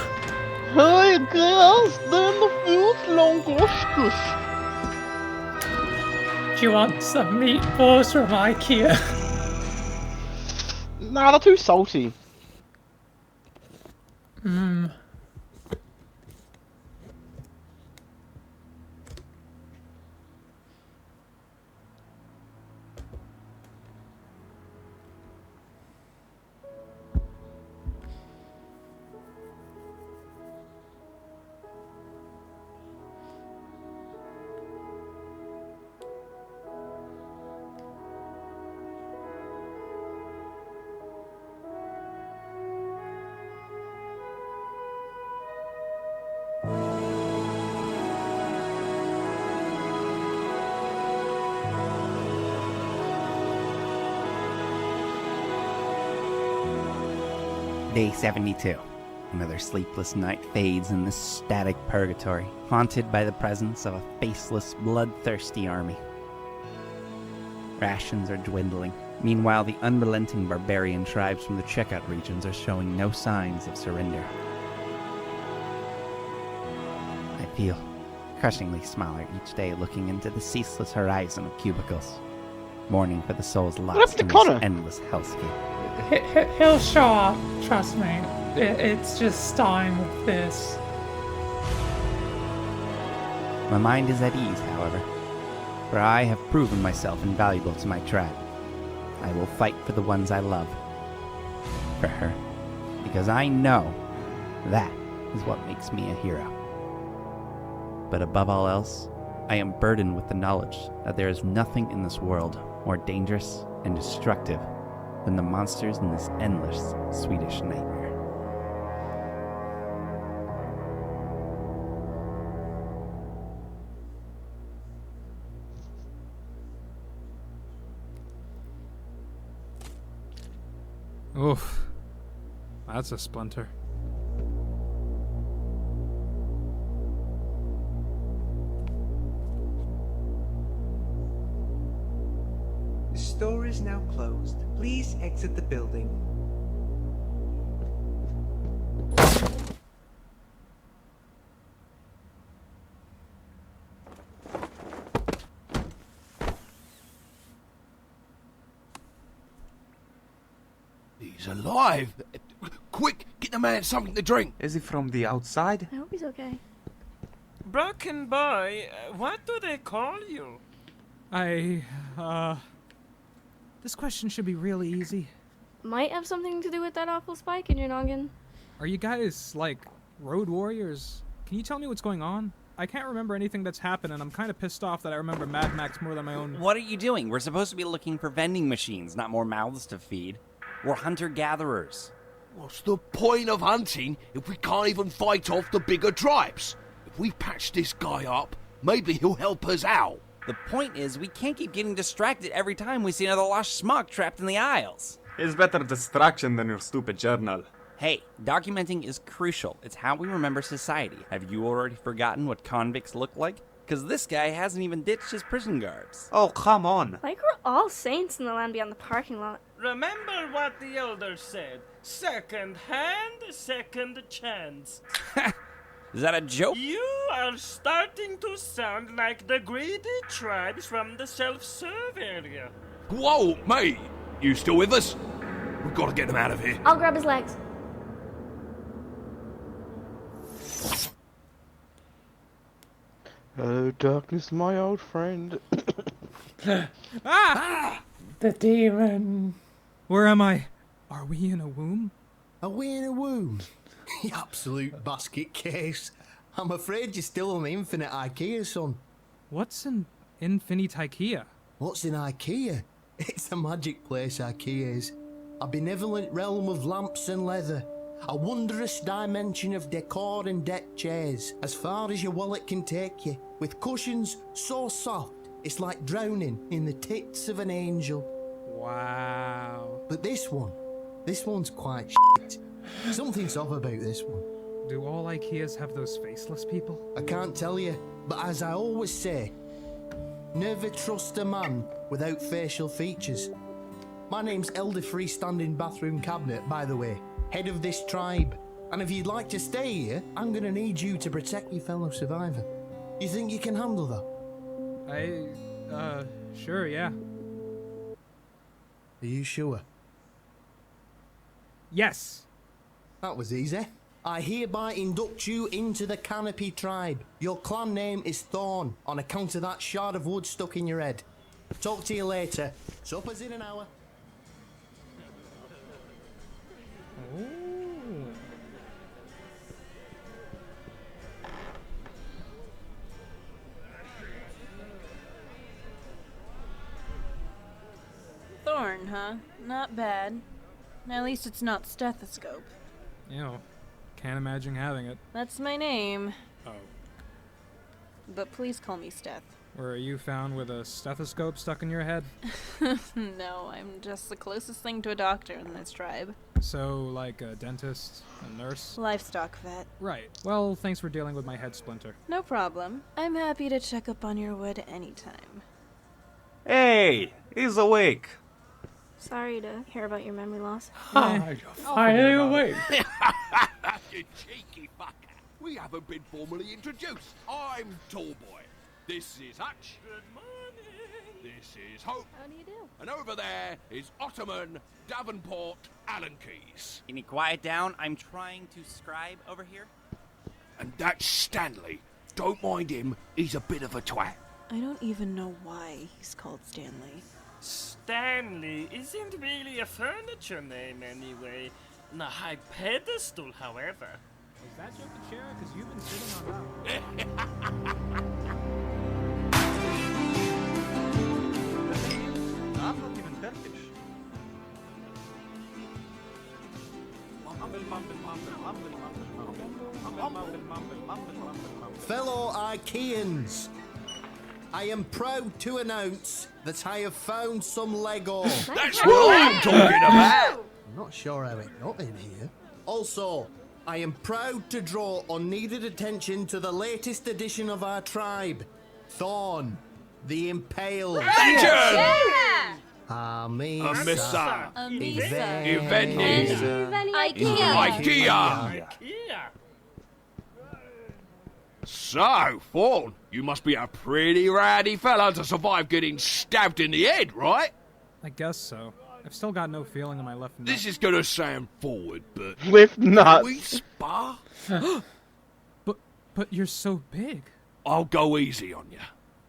Hi girls, then the food's longus. Do you want some meatballs from IKEA? Nah, they're too salty. Mmm. Day 72. Another sleepless night fades in this static purgatory, haunted by the presence of a faceless, bloodthirsty army. Rations are dwindling. Meanwhile, the unrelenting barbarian tribes from the checkout regions are showing no signs of surrender. I feel crushingly smaller each day looking into the ceaseless horizon of cubicles, mourning for the souls lost in this endless hellscape. He'll show up, trust me. It's just time with this. My mind is at ease, however, for I have proven myself invaluable to my tribe. I will fight for the ones I love. For her. Because I know that is what makes me a hero. But above all else, I am burdened with the knowledge that there is nothing in this world more dangerous and destructive than the monsters in this endless Swedish nightmare. Oof. That's a splinter. The store is now closed. Please exit the building. He's alive! Quick, get the man something to drink! Is he from the outside? I hope he's okay. Broken boy, what do they call you? This question should be really easy. Might have something to do with that awful spike in your noggin. Are you guys, like, road warriors? Can you tell me what's going on? I can't remember anything that's happened, and I'm kind of pissed off that I remember Mad Max more than my own... What are you doing? We're supposed to be looking for vending machines, not more mouths to feed. We're hunter-gatherers. What's the point of hunting if we can't even fight off the bigger tribes? If we patch this guy up, maybe he'll help us out. The point is, we can't keep getting distracted every time we see another lost schmuck trapped in the aisles. It's better distraction than your stupid journal. Hey, documenting is crucial. It's how we remember society. Have you already forgotten what convicts look like? Because this guy hasn't even ditched his prison guards. Oh, come on. Like we're all saints in the land beyond the parking lot. Remember what the elders said. Second hand, second chance. Is that a joke? You are starting to sound like the greedy tribes from the self-serve area. Whoa, mate! You still with us? We've got to get him out of here. I'll grab his legs. Hello, darkness, my old friend. The demon. Where am I? Are we in a womb? Are we in a womb? You absolute basket case. I'm afraid you're still on the infinite IKEA, son. What's an infinite IKEA? What's in IKEA? It's a magic place, IKEA is. A benevolent realm of lamps and leather. A wondrous dimension of decor and deck chairs, as far as your wallet can take you, with cushions so soft, it's like drowning in the tits of an angel. Wow. But this one's quite shit. Something's off about this one. Do all IKEAs have those faceless people? I can't tell you, but as I always say, never trust a man without facial features. My name's Elder Freestanding Bathroom Cabinet, by the way, head of this tribe. And if you'd like to stay here, I'm gonna need you to protect your fellow survivor. You think you can handle that? Sure, yeah. Are you sure? Yes. That was easy. I hereby induct you into the Canopy tribe. Your clan name is Thorn, on account of that shard of wood stuck in your head. Talk to you later. Supper's in an hour. Thorn, huh? Not bad. At least it's not stethoscope. Ew. Can't imagine having it. That's my name. Oh. But please call me Steth. Were you found with a stethoscope stuck in your head? No, I'm just the closest thing to a doctor in this tribe. So, like a dentist, a nurse? Livestock vet. Right. Well, thanks for dealing with my head splinter. No problem. I'm happy to check up on your wood anytime. Hey, he's awake. Sorry to hear about your memory loss. You're finally awake. You cheeky fucker. We haven't been formally introduced. I'm Tallboy. This is Hutch. Good morning. This is Hope. How do you do? And over there is Ottoman, Davenport, Allen Keys. Can you quiet down? I'm trying to scribe over here. And that's Stanley. Don't mind him, he's a bit of a twat. I don't even know why he's called Stanley. Stanley isn't really a furniture name anyway. A high pedestal, however. Is that just a chair? Because you've been sitting on that. I'm not even Turkish. Fellow Ikeans, I am proud to announce that I have found some Lego. That's what I'm talking about! I'm not sure how it got in here. Also, I am proud to draw unneeded attention to the latest edition of our tribe, Thorn, the Impaled. Legend! Amisa. IKEA. So, Thorn, you must be a pretty rowdy fella to survive getting stabbed in the head, right? I guess so. I've still got no feeling in my left nut. This is gonna sound forward, but Lift nuts. we spar? But you're so big. I'll go easy on you.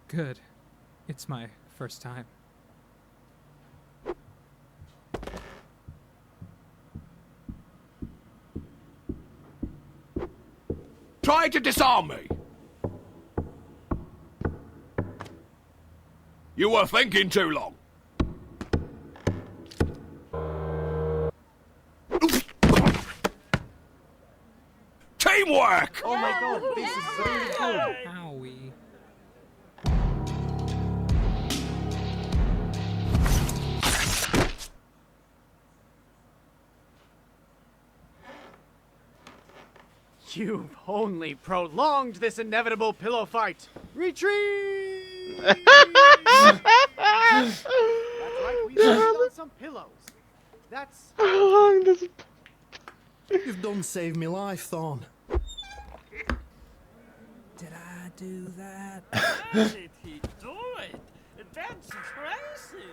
Good. It's my first time. Try to disarm me. You were thinking too long. Teamwork! Oh my god, this is really good. Owie. You've only prolonged this inevitable pillow fight. Retreat! That's right, we landed on some pillows. That's How long does it... You've done saved me life, Thorn. Did I do that? How did he do it? That's crazy.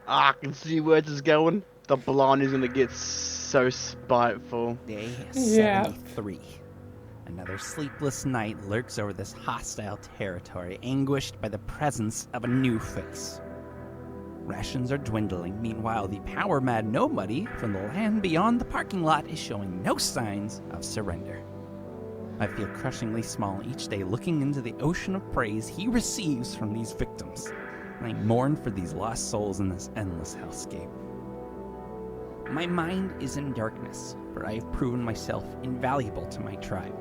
I can see where this is going. The blonde is gonna get so spiteful. Day Yeah. 73. Another sleepless night lurks over this hostile territory, anguished by the presence of a new face. Rations are dwindling. Meanwhile, the power-mad nobody from the land beyond the parking lot is showing no signs of surrender. I feel crushingly small each day looking into the ocean of praise he receives from these victims. And I mourn for these lost souls in this endless hellscape. My mind is in darkness, for I have proven myself invaluable to my tribe.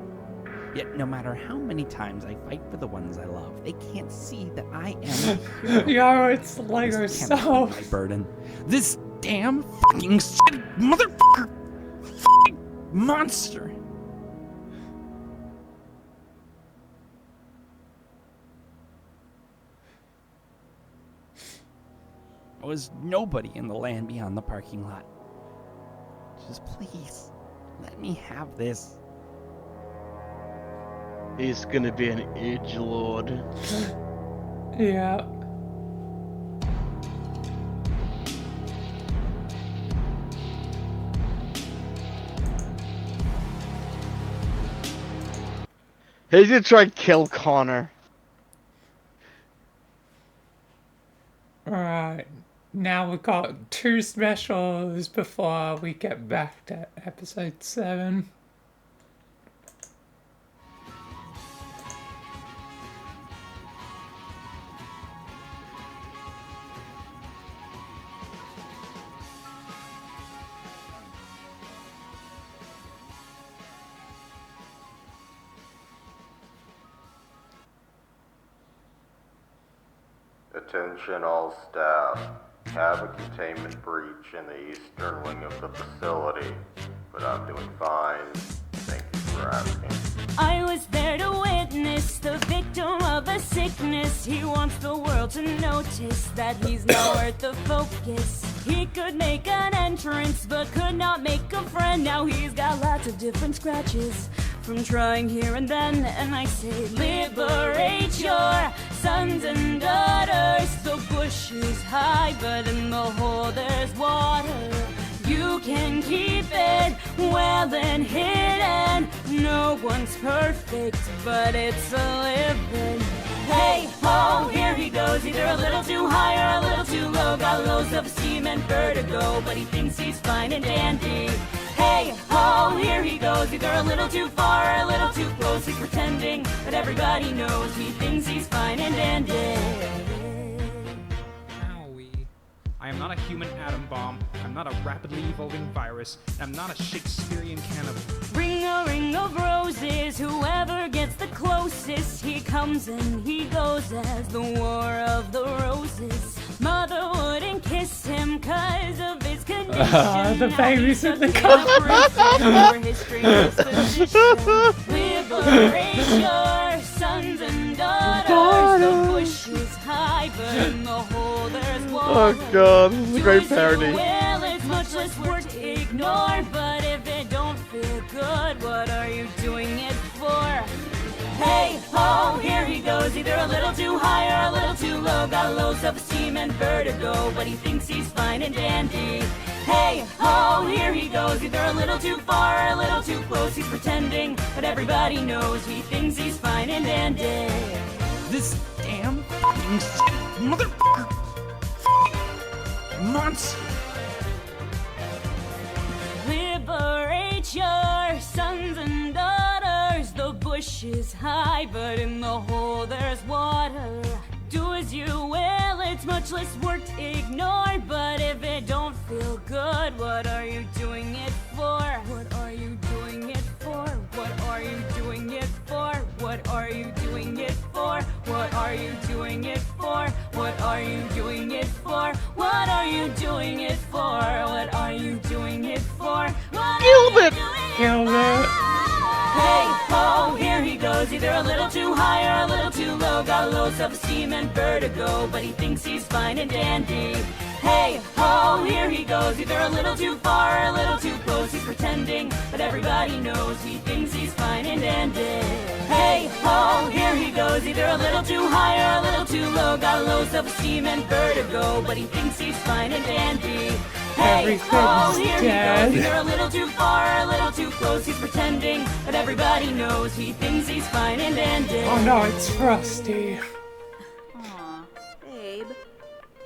Yet no matter how many times I fight for the ones I love, they can't see that I am a hero. Yo, it's Lego This cannot stuff. be my burden. This damn fucking city motherfucker fucking monster. I was nobody in the land beyond the parking lot. Just please, let me have this. He's gonna be an edgelord. Yeah. He's gonna try and kill Connor. Alright. Now we've got 2 specials before we get back to episode 7. Attention all staff. Have a containment breach in the eastern wing of the facility, but I'm doing fine. Thank you for asking. I was there to witness the victim of a sickness. He wants the world to notice that he's not worth the focus. He could make an entrance, but could not make a friend. Now he's got lots of different scratches from trying here and then. And I say, liberate your sons and daughters. The bush is high, but in the hole there's water. You can keep it well and hidden. No one's perfect, but it's a living. Hey ho, here he goes, either a little too high or a little too low. Got loads of steam and vertigo, but he thinks he's fine and dandy. Hey ho, here he goes, either a little too far or a little too close. He's pretending, but everybody knows he thinks he's fine and dandy. I am not a human atom bomb. I'm not a rapidly evolving virus. And I'm not a Shakespearean cannibal. Ring a ring of roses, whoever gets the closest. He comes and he goes as the war of the roses. Mother wouldn't kiss him cause of his condition. The baby's in the car. Liberate your sons and daughters. The bush is high, but in the hole there's water. Oh god, this is a great parody. Well, it's much less work to ignore, but if it don't feel good, what are you doing it for? Hey ho, here he goes, goes, either a little too high or a little too low. Got low self-esteem and vertigo, but he thinks he's fine and dandy. Hey, ho, here he goes, either a little too far or a little too close. He's pretending, but everybody knows he thinks he's fine and dandy. This damn motherfucker. Months. Liberate your sons and daughters. The bush is high, but in the hole there's water. Do as you will, it's much less work to ignore. But if it don't feel good, what are you doing it for? What are you doing it for? What are you doing it for? What are you doing it for? What are you doing it for? What are you doing it for? What are you doing it for? What are you doing it for? Gilbert! Hey, ho, here he goes, either a little too high or a little too low. Got low self-esteem and vertigo, but he thinks he's fine and dandy. Hey, ho, here he goes, either a little too far or a little too close. He's pretending, but everybody knows he thinks he's fine and dandy. Hey, ho, here he goes, either a little too high or a little too low. Got low self-esteem and vertigo, but he thinks he's fine and dandy. Hey, ho, here he goes, either a little too far or a little too close. He's pretending, but everybody knows he thinks he's fine and dandy. Oh no, it's Rusty. Aw, babe.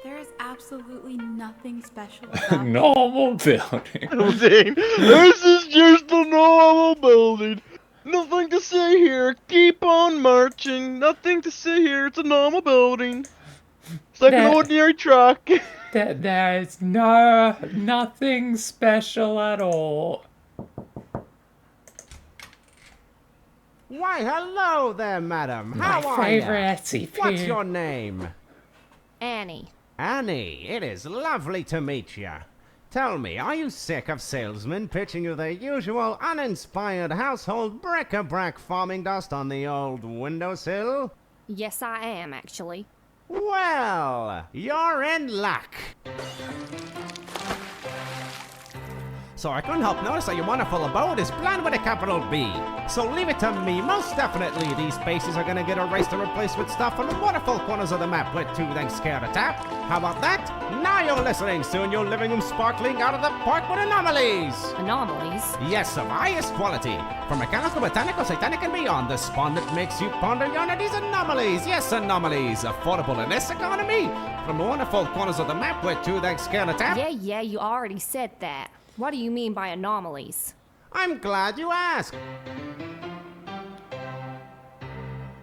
There is absolutely nothing special about Normal building. Building. This is just a normal building. Nothing to see here. Keep on marching. Nothing to see here. It's a normal building. It's like an ordinary truck. There is nothing special at all. Why, hello there, madam. My How are you? favorite SCP. What's your name? Annie. Annie, it is lovely to meet you. Tell me, are you sick of salesmen pitching you the usual uninspired household bric-a-brac farming dust on the old windowsill? Yes, I am, actually. Well, you're in luck. So I couldn't help notice that your wonderful abode is planned with a capital B. So leave it to me. Most definitely these spaces are gonna get erased and replaced with stuff from the wonderful corners of the map with 2 thanks care to tap. How about that? Now you're listening. Soon your living room sparkling out of the park with anomalies. Anomalies? Yes, of highest quality. From mechanical, botanical, satanic, and beyond. The spawn that makes you ponder yonder these anomalies. Yes, anomalies. Affordable in this economy. From the wonderful corners of the map with 2 thanks care to tap. Yeah, you already said that. What do you mean by anomalies? I'm glad you asked.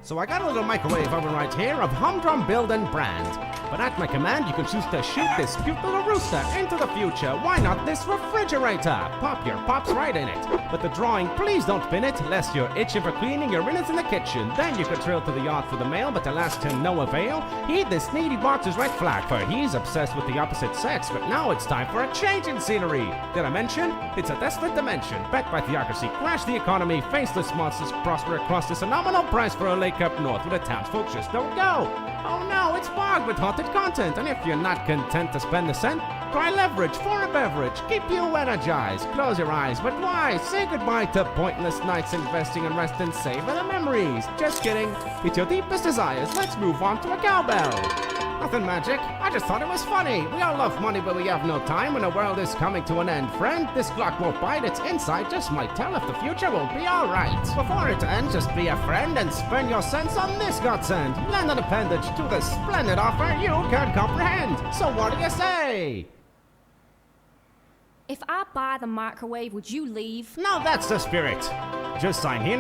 So I got a little microwave oven right here of humdrum build and brand. But at my command, you can choose to shoot this cute little rooster into the future. Why not this refrigerator? Pop your pops right in it. But the drawing, please don't pin it, lest you're itching for cleaning your innards in the kitchen. Then you could trail to the yard for the mail, but alas to no avail. Heed this needy boxer's red flag, for he's obsessed with the opposite sex. But now it's time for a change in scenery. Did I mention? It's a desolate dimension. Bet by theocracy, crash the economy, faceless monsters prosper across this phenomenal price for a lake up north where the townsfolk just don't go. Oh no, it's bogged with haunted content, and if you're not content to spend a cent, try leverage for a beverage. Keep you energized. Close your eyes, but why? Say goodbye to pointless nights investing in rest and savor the memories. Just kidding. It's your deepest desires. Let's move on to a cowbell. Nothing magic. I just thought it was funny. We all love money, but we have no time when the world is coming to an end. Friend, this clock won't bite. Its inside just might tell if the future will be alright. Before it ends, just be a friend and spend your cents on this godsend. Lend an appendage to the splendid offer you can't comprehend. So what do you say? If I buy the microwave, would you leave? No, that's the spirit. Just sign here.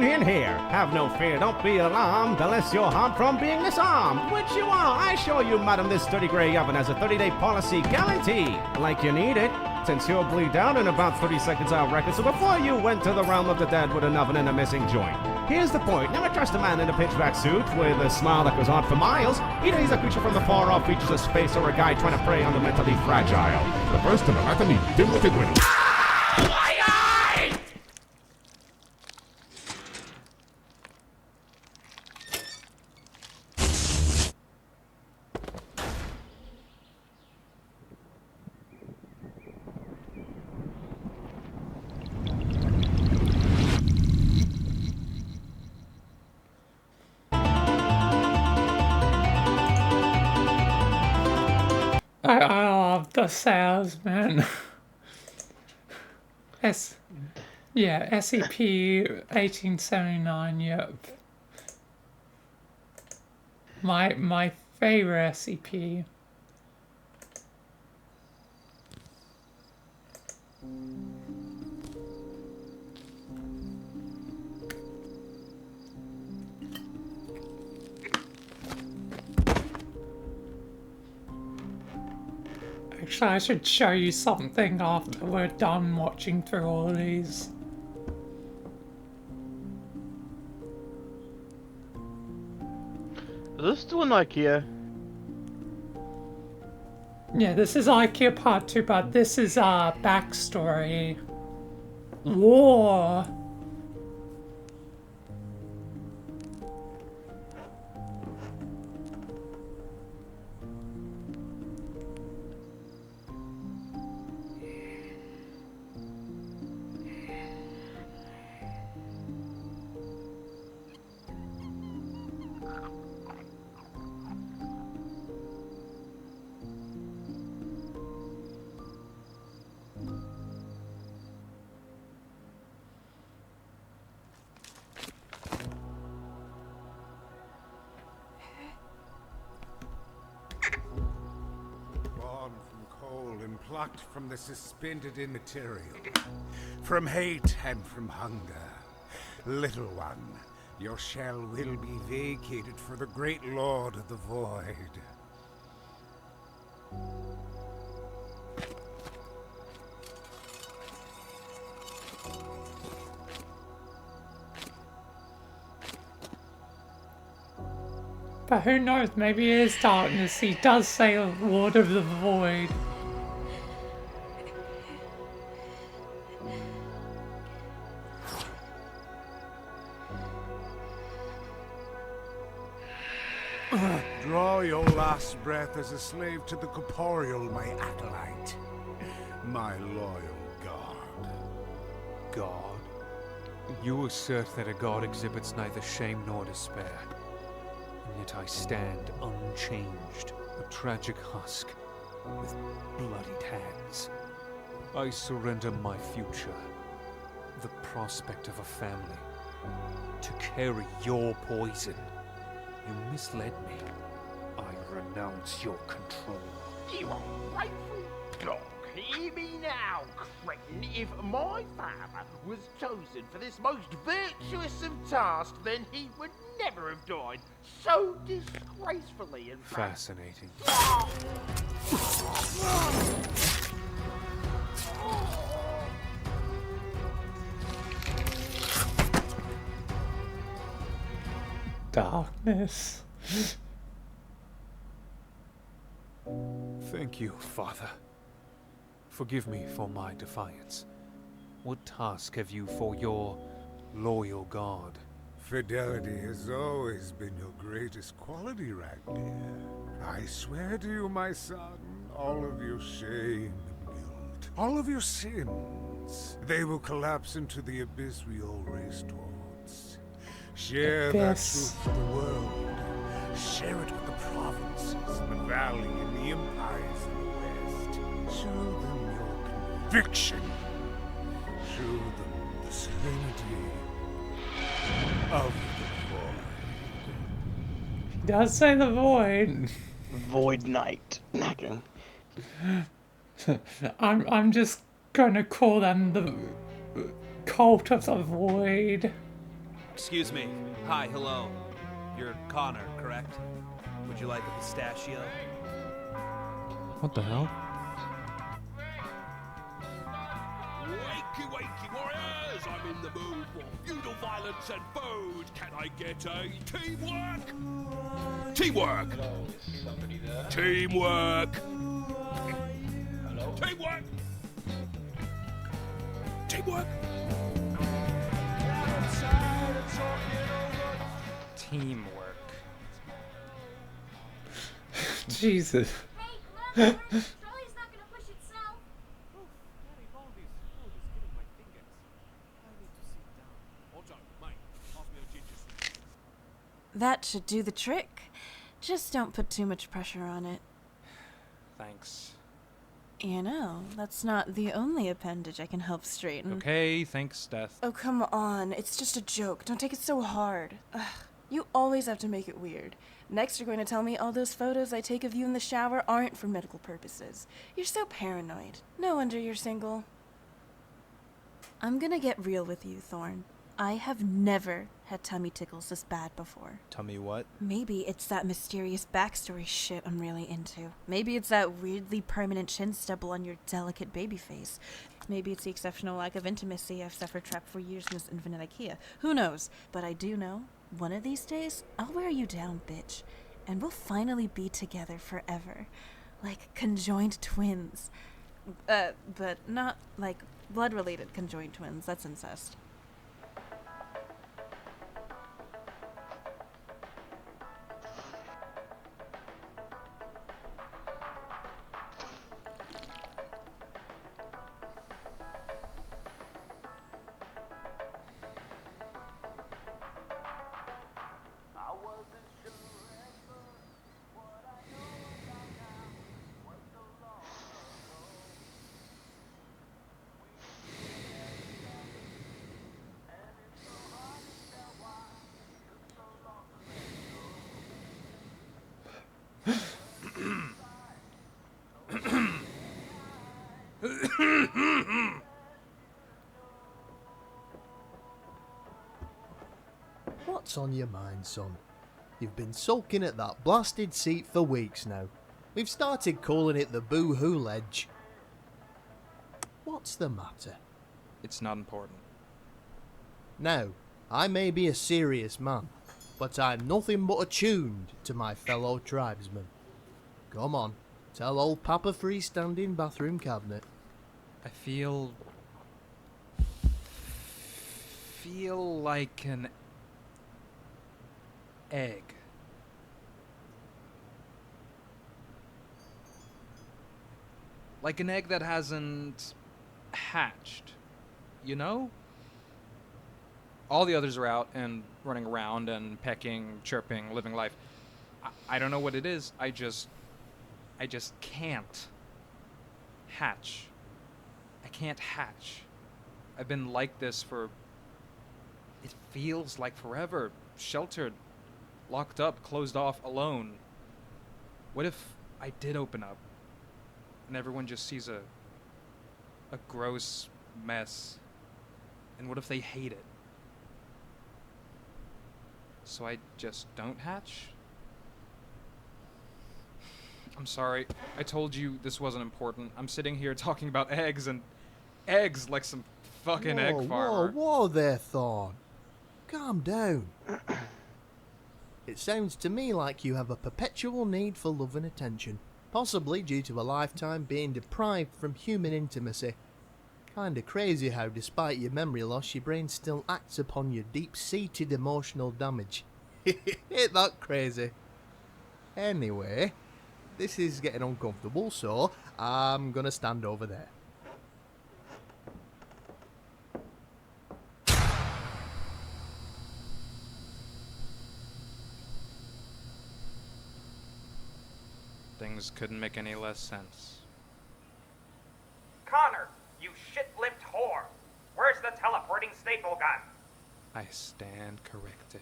Have no fear, don't be alarmed, unless you're harmed from being disarmed. Which you are. I assure you, madam, this sturdy grey oven has a 30-day policy guarantee. Like you need it, since you'll bleed down in about 30 seconds, I reckon. So before you went to the realm of the dead with an oven and a missing joint. Here's the point. Never trust a man in a pitchback suit with a smile that goes on for miles. Either he's a creature from the far-off reaches of space or a guy trying to prey on the mentally fragile. The first anatomy, Timothy Gwynn. the salesman. SCP-1879. Yep. My favorite SCP. Actually, I should show you something after we're done watching through all of these. Is this still in IKEA? Yeah, this is IKEA Part 2, but this is backstory. War. Born from coal and plucked from the suspended immaterial, from hate and from hunger. Little one, your shell will be vacated for the great lord of the void. But who knows, maybe it is darkness. He does say Lord of the Void. Draw your last breath as a slave to the corporeal, my acolyte. My loyal god. God? You assert that a god exhibits neither shame nor despair. And yet I stand unchanged, a tragic husk, with bloodied hands. I surrender my future, the prospect of a family, to carry your poison. You misled me. I renounce your control. You ungrateful dog! Hear me now, cretin! If my father was chosen for this most virtuous of tasks, then he would never have died so disgracefully and Fascinating. Darkness. Thank you, Father. Forgive me for my defiance. What task have you for your loyal god? Fidelity has always been your greatest quality, Ragnar. I swear to you, my son, all of your shame and guilt, all of your sins, they will collapse into the abyss we all race towards. Share that Abyss. truth with the world. Share it with the provinces, the valley, and the empires in the west. Show them your conviction. Show them the serenity of the void. He does say the Void. Void Knight. Okay. I'm just gonna call them the Cult of the Void. Excuse me. Hi, hello. You're Connor, correct? Would you like a pistachio? What the hell? Wakey, wakey, warriors! I'm in the mood for feudal violence and food. Can I get a teamwork? Teamwork! Hello, is somebody there? Teamwork! Hello? Teamwork! Teamwork! Teamwork. Jesus. That should do the trick. Just don't put too much pressure on it. Thanks. You know, that's not the only appendage I can help straighten. Okay, thanks, Death. Oh, come on. It's just a joke. Don't take it so hard. Ugh. You always have to make it weird. Next, you're going to tell me all those photos I take of you in the shower aren't for medical purposes. You're so paranoid. No wonder you're single. I'm gonna get real with you, Thorn. I have never had tummy tickles this bad before. Tummy what? Maybe it's that mysterious backstory shit I'm really into. Maybe it's that weirdly permanent chin stubble on your delicate baby face. Maybe it's the exceptional lack of intimacy I've suffered trapped for years in this infinite IKEA. Who knows? But I do know, one of these days, I'll wear you down, bitch. And we'll finally be together forever. Like conjoined twins. But not like blood-related conjoined twins. That's incest. What's on your mind, son? You've been sulking at that blasted seat for weeks now. We've started calling it the boo-hoo ledge. What's the matter? It's not important. Now, I may be a serious man, but I'm nothing but attuned to my fellow tribesmen. Come on, tell old Papa Freestanding Bathroom Cabinet. I feel like an egg. Like an egg that hasn't hatched, you know? All the others are out and running around and pecking, chirping, living life. I don't know what it is. I just can't hatch. I can't hatch. I've been like this for, it feels like forever. Sheltered, locked up, closed off, alone. What if I did open up and everyone just sees a gross mess? And what if they hate it? So I just don't hatch? I'm sorry. I told you this wasn't important. I'm sitting here talking about eggs and eggs like some fucking egg farmer. Whoa there, Thorn. Calm down. It sounds to me like you have a perpetual need for love and attention, possibly due to a lifetime being deprived from human intimacy. Kinda crazy how, despite your memory loss, your brain still acts upon your deep-seated emotional damage. Ain't that crazy? Anyway, this is getting uncomfortable, so I'm gonna stand over there. Things couldn't make any less sense. Connor, you shit-lipped whore! Where's the teleporting staple gun? I stand corrected.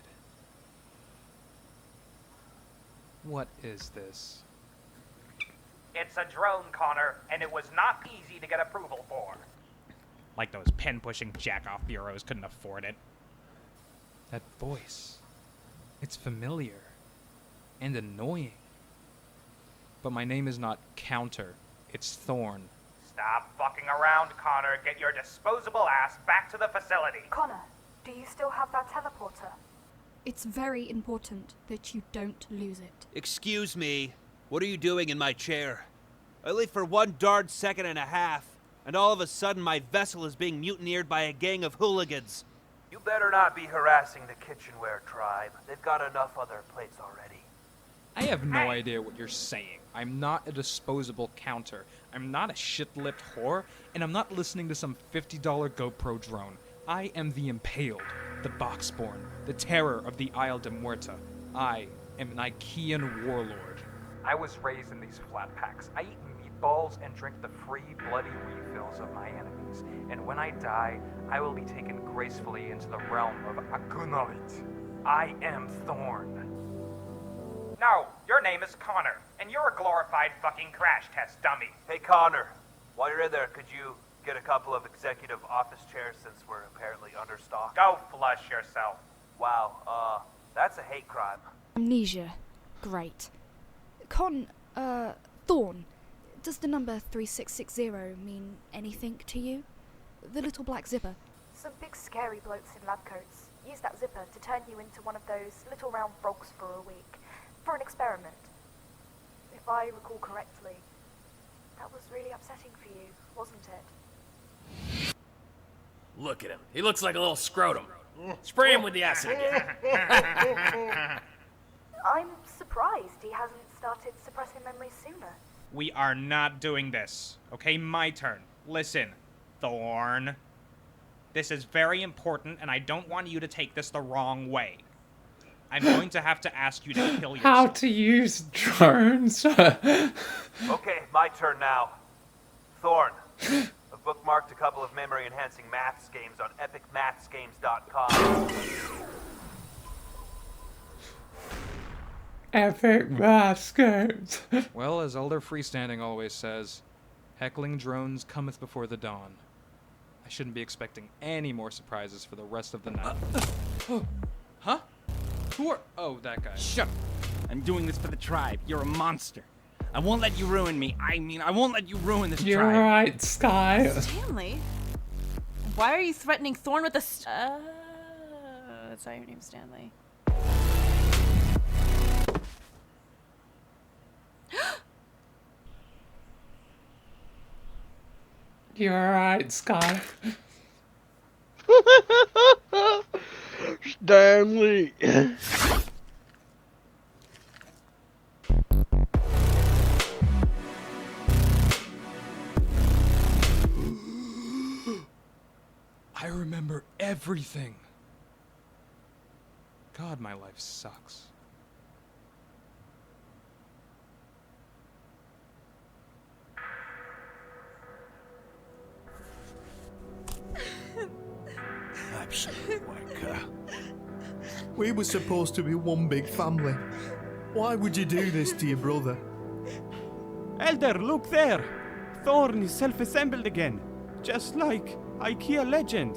What is this? It's a drone, Connor, and it was not easy to get approval for. Like those pen-pushing jack-off bureaus couldn't afford it. That voice. It's familiar. And annoying. But my name is not Counter. It's Thorn. Stop fucking around, Connor. Get your disposable ass back to the facility. Connor, do you still have that teleporter? It's very important that you don't lose it. Excuse me. What are you doing in my chair? I leave for 1 darn second and a half, and all of a sudden my vessel is being mutineered by a gang of hooligans. You better not be harassing the kitchenware tribe. They've got enough other plates already. I have no idea what you're saying. I'm not a disposable counter. I'm not a shit-lipped whore, and I'm not listening to some $50 GoPro drone. I am the Impaled, the Boxborn, the terror of the Isle de Muerta. I am an Ikean warlord. I was raised in these flat packs. I eat meat balls and drink the free bloody refills of my enemies. And when I die, I will be taken gracefully into the realm of Agunnarit. I am Thorn. No, your name is Connor, and you're a glorified fucking crash test dummy. Hey, Connor, while you're in there, could you get a couple of executive office chairs since we're apparently understocked? Go flush yourself. Wow, that's a hate crime. Amnesia. Great. Thorn, does the number 3660 mean anything to you? The little black zipper. Some big scary blokes in lab coats use that zipper to turn you into one of those little round frogs for a week. For an experiment. If I recall correctly, that was really upsetting for you, wasn't it? Look at him. He looks like a little scrotum. Spray him with the acid again. I'm surprised he hasn't started suppressing memories sooner. We are not doing this. Okay, my turn. Listen, Thorn. This is very important, and I don't want you to take this the wrong way. I'm going to have to ask you to kill yourself. How to use drones? Okay, my turn now. Thorn, I've bookmarked a couple of memory-enhancing maths games on epicmathsgames.com. Epic math games. Well, as Elder Freestanding always says, heckling drones cometh before the dawn. I shouldn't be expecting any more surprises for the rest of the night. Huh? Who are... Oh, that guy. Shut up. I'm doing this for the tribe. You're a monster. I won't let you ruin me. I won't let you ruin this You're tribe. You're right, Sky. Stanley? Why are you threatening Thorn with a that's how your name's Stanley. You're right, Sky. Stanley. I remember everything. God, my life sucks. Absolute wanker. We were supposed to be one big family. Why would you do this to your brother? Elder, look there! Thorn is self-assembled again, just like IKEA legend.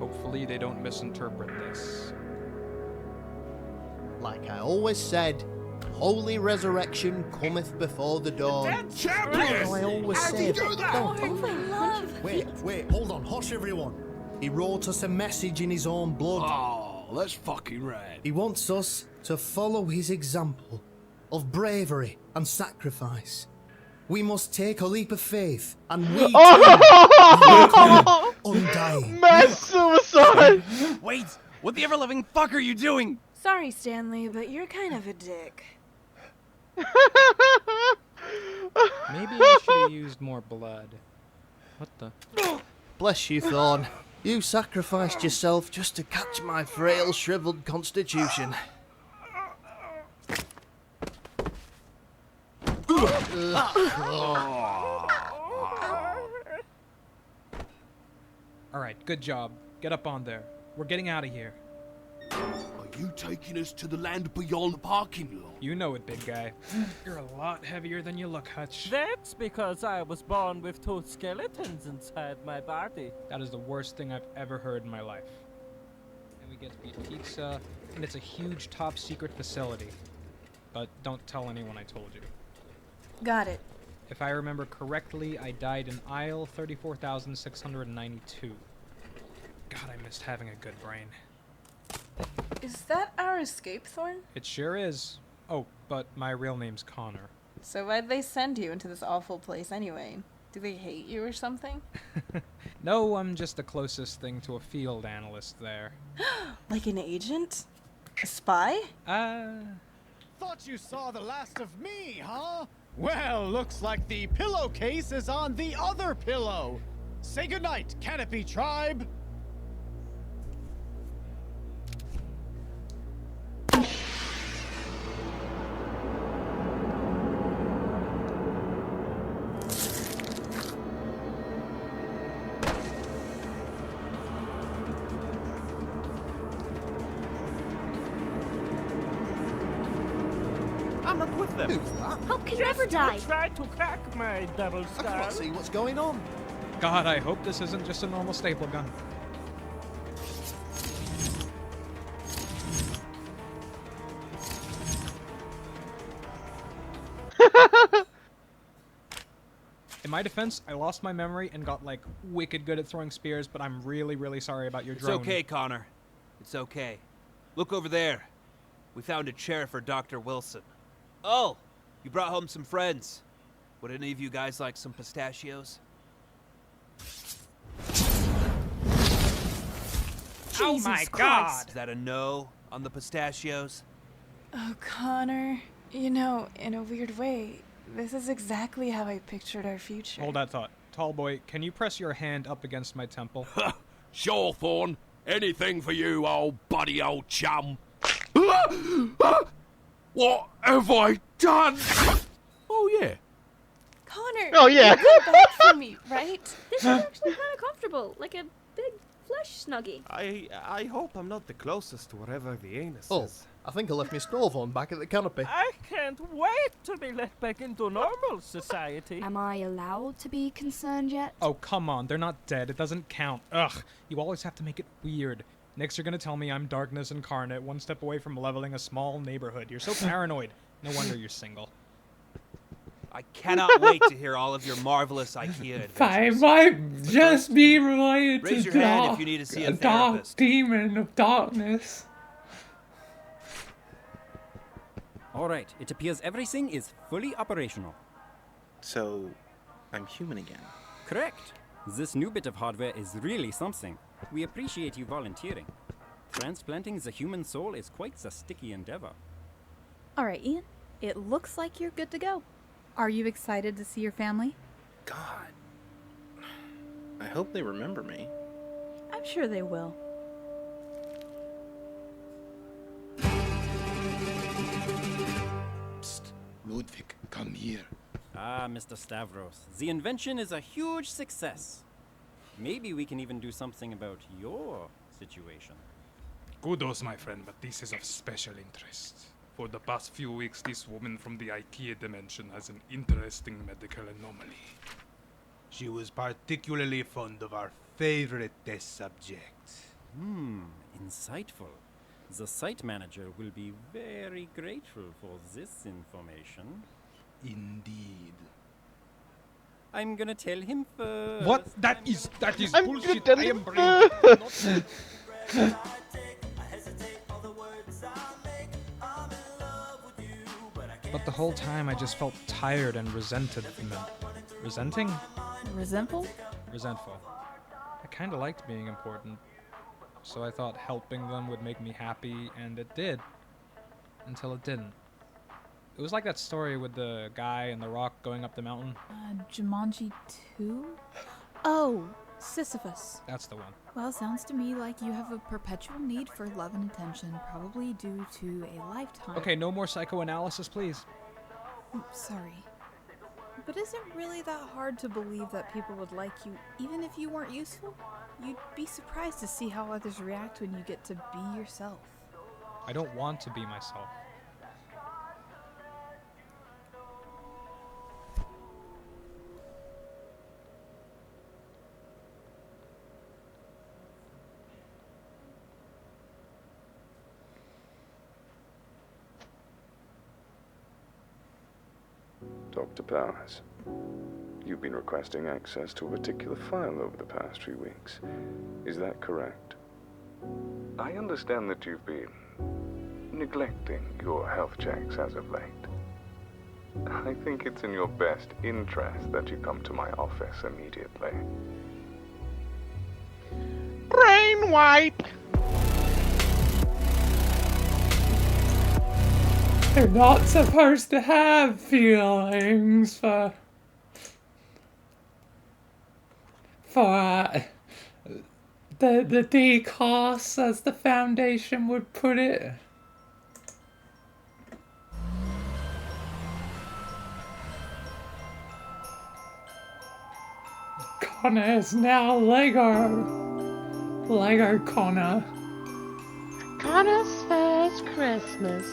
Hopefully they don't misinterpret this. Like I always said, holy resurrection cometh before the dawn. That's champion! I always How do said. you do that? Wait, hold on, hush everyone. He wrote us a message in his own blood. Oh, that's fucking rad. He wants us to follow his example of bravery and sacrifice. We must take a leap of faith, and we undying. Mass suicide! Wait, what the ever-loving fuck are you doing? Sorry, Stanley, but you're kind of a dick. Maybe I should have used more blood. What the? Bless you, Thorn. You sacrificed yourself just to catch my frail, shriveled constitution. Alright, good job. Get up on there. We're getting out of here. Are you taking us to the land beyond the parking lot? You know it, big guy. You're a lot heavier than you look, Hutch. That's because I was born with 2 skeletons inside my body. That is the worst thing I've ever heard in my life. And we get to eat pizza, and it's a huge top-secret facility. But don't tell anyone I told you. Got it. If I remember correctly, I died in aisle 34,692. God, I missed having a good brain. Is that our escape, Thorn? It sure is. Oh, but my real name's Connor. So why'd they send you into this awful place anyway? Do they hate you or something? No, I'm just the closest thing to a field analyst there. Like an agent? A spy? Thought you saw the last of me, huh? Well, looks like the pillowcase is on the other pillow. Say goodnight, Canopy Tribe. them. Hope can never die. Try to crack my double I skull. can't see what's going on. God, I hope this isn't just a normal staple gun. In my defense, I lost my memory and got, like, wicked good at throwing spears, but I'm really, really sorry about your drone. It's okay, Connor. It's okay. Look over there. We found a chair for Dr. Wilson. Oh, you brought home some friends. Would any of you guys like some pistachios? Oh my God! Is that a no on the pistachios? Oh, Connor. You know, in a weird way, this is exactly how I pictured our future. Hold that thought. Tall boy, can you press your hand up against my temple? Sure, Thorn. Anything for you, old buddy, old chum. What have I done? Oh, yeah. Connor! Oh, yeah. You come back for me, right? This is actually kind of comfortable, like a big flesh snuggie. I hope I'm not the closest to whatever the anus Oh, is. I think I left my stove on back at the canopy. I can't wait to be let back into normal society. Am I allowed to be concerned yet? Oh, come on. They're not dead. It doesn't count. Ugh. You always have to make it weird. Next, you're gonna tell me I'm darkness incarnate, one step away from leveling a small neighborhood. You're so paranoid. No wonder you're single. I cannot wait to hear all of your marvelous IKEA I adventures. might just be related Raise to your hand dark, if you need to see a dark therapist. demon of darkness. Alright, it appears everything is fully operational. So, I'm human again. Correct. This new bit of hardware is really something. We appreciate you volunteering. Transplanting the human soul is quite the sticky endeavor. Alright, Ian. It looks like you're good to go. Are you excited to see your family? God. I hope they remember me. I'm sure they will. Psst. Ludwig, come here. Ah, Mr. Stavros, the invention is a huge success. Maybe we can even do something about your situation. Kudos, my friend, but this is of special interest. For the past few weeks, this woman from the IKEA dimension has an interesting medical anomaly. She was particularly fond of our favorite test subject. Insightful. The site manager will be very grateful for this information. Indeed. I'm gonna tell him first. What? That is I'm bullshit. gonna I am tell brain. But the whole time I just felt tired and resented from them. Resenting? Resentful? Resentful. I kinda liked being important. So I thought helping them would make me happy, and it did. Until it didn't. It was like that story with the guy and the rock going up the mountain. Jumanji 2? Oh, Sisyphus. That's the one. Well, sounds to me like you have a perpetual need for love and attention, probably due to a lifetime. Okay, no more psychoanalysis, please. Sorry. But is it really that hard to believe that people would like you, even if you weren't useful? You'd be surprised to see how others react when you get to be yourself. I don't want to be myself. Dr. Powers, you've been requesting access to a particular file over the past few weeks. Is that correct? I understand that you've been neglecting your health checks as of late. I think it's in your best interest that you come to my office immediately. Brain wipe! They're not supposed to have feelings for the decos, as the Foundation would put it. Connor is now Lego Connor. Connor's first Christmas.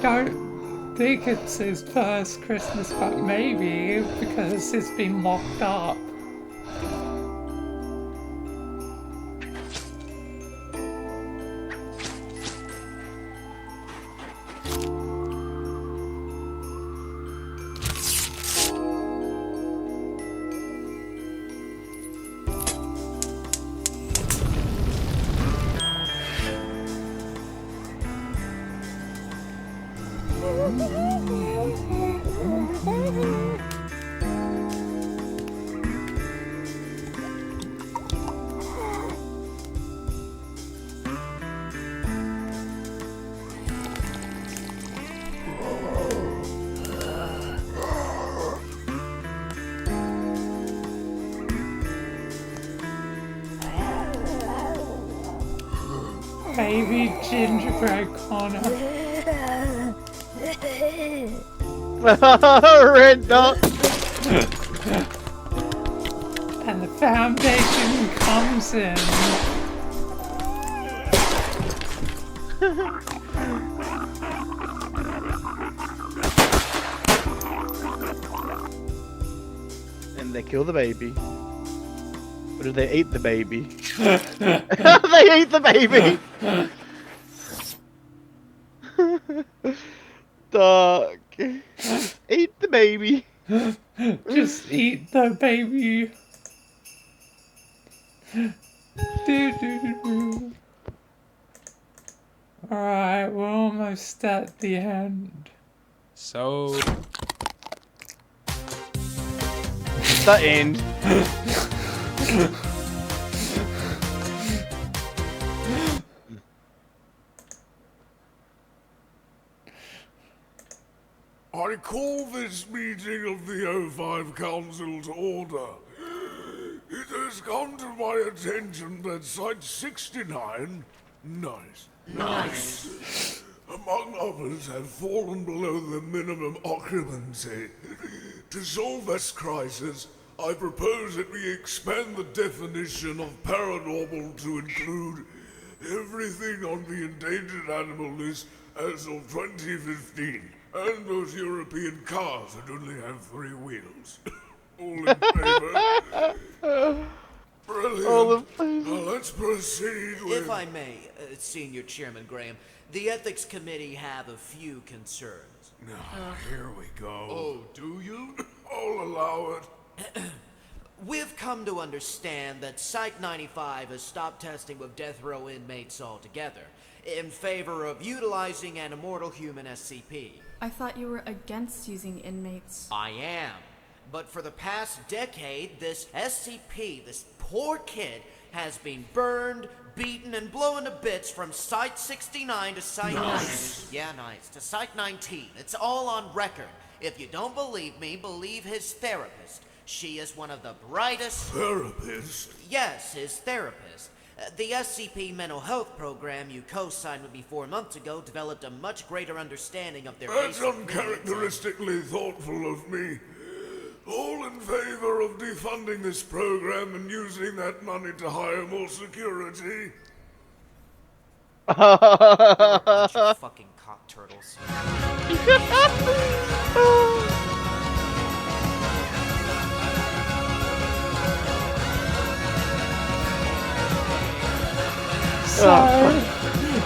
don't think it's his first Christmas, but maybe because he's been locked up. Baby gingerbread Connor. Red dot. And the foundation comes in. And they kill the baby. Or do they eat the baby? They eat the baby! Dog. Eat the baby. Just eat the baby. Alright, we're almost at the end. So... The end. I call this meeting of the O5 Council to order. It has come to my attention that Site 69, nice, among others, have fallen below the minimum occupancy. To solve this crisis, I propose that we expand the definition of paranormal to include everything on the endangered animal list as of 2015. And those European cars that only have 3 wheels. All in favor? Brilliant. All in favor. Now let's proceed with... If I may, Senior Chairman Graham, the Ethics Committee have a few concerns. Here we go. Oh, do you? I'll allow it. We've come to understand that Site 95 has stopped testing with death row inmates altogether, in favor of utilizing an immortal human SCP. I thought you were against using inmates. I am. But for the past decade, this SCP, this poor kid, has been burned, beaten, and blown to bits from Site 69 to Site 19. Yeah, nice. To Site 19. It's all on record. If you don't believe me, believe his therapist. She is one of the brightest... Therapist? Yes, his therapist. The SCP mental health program you co-signed with me 4 months ago developed a much greater understanding of their... That's uncharacteristically thoughtful of me. All in favor of defunding this program and using that money to hire more security? You're a bunch of fucking cock turtles. So,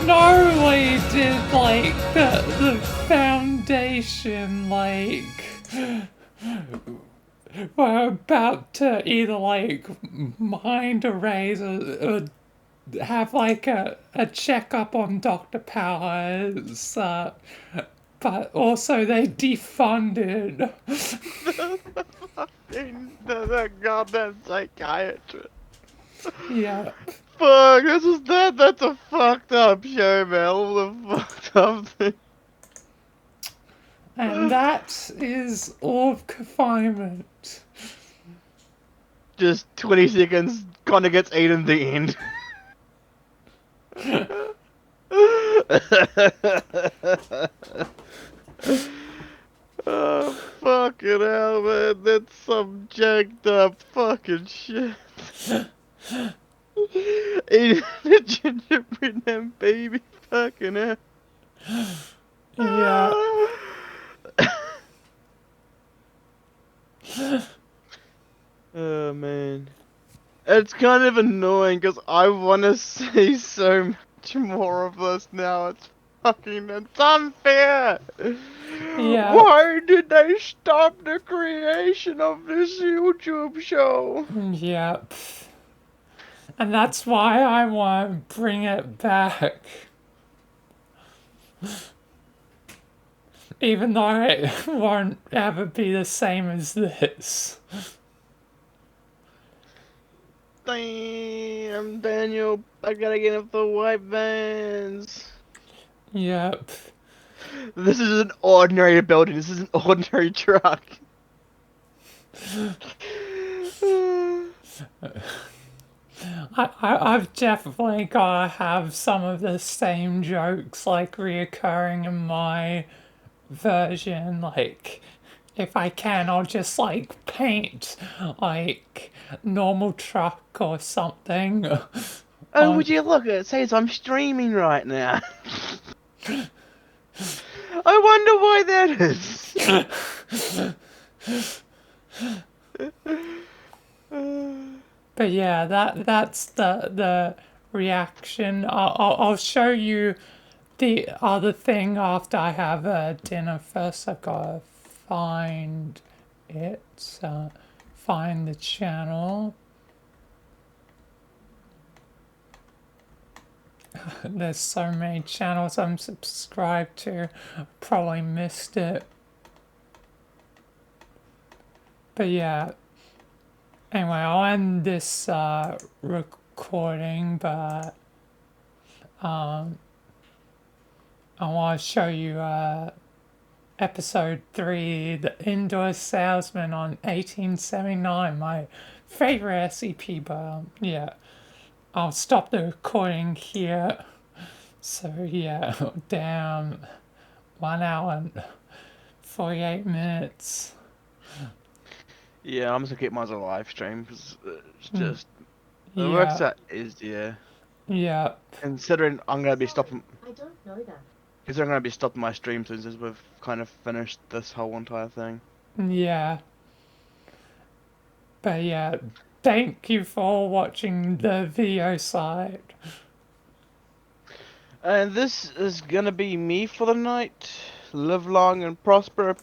not only did, like, the foundation, like, were about to either, like, mind erase or have, like, a checkup on Dr. Powers, but also they defunded the goddamn psychiatrist. Yeah. Fuck, that's a fucked up show, man. All the fucked up things. And that is all of Confinement. Just 20 seconds, Connor gets eaten at the end. Oh, fucking hell, man. That's some jacked up fucking shit. Eating a gingerbread man, baby. Fucking hell. Yeah. Oh man, it's kind of annoying because I want to see so much more of this now. It's unfair. Yeah. Why did they stop the creation of this YouTube show? Yep. And that's why I want to bring it back. Even though it won't ever be the same as this. Damn, Daniel, I gotta get up the white vans. Yep. This is an ordinary building. This is an ordinary truck. I've definitely gotta have some of the same jokes like reoccurring in my version. Like, if I can, I'll just like paint like normal truck or something. Oh, would you look? It says I'm streaming right now. I wonder why that is. But yeah, that's the reaction. I'll show you the other thing after I have dinner. First, I've gotta find it. Find the channel. There's so many channels I'm subscribed to. Probably missed it. But yeah. Anyway, I'll end this recording, but I want to show you episode 3, The Indoor Salesman on 1879, my favorite SCP, but yeah, I'll stop the recording here. So yeah, damn, 1 hour and 48 minutes. Yeah, I'm just gonna keep mine as a live stream because it's Mm. just it works Yeah. out easier. Yeah. Considering I'm gonna be stopping. I don't know that. Considering I'm gonna be stopping my stream soon since we've kind of finished this whole entire thing. Yeah. But yeah, thank you for watching the video side. And this is gonna be me for the night. Live long and prosper.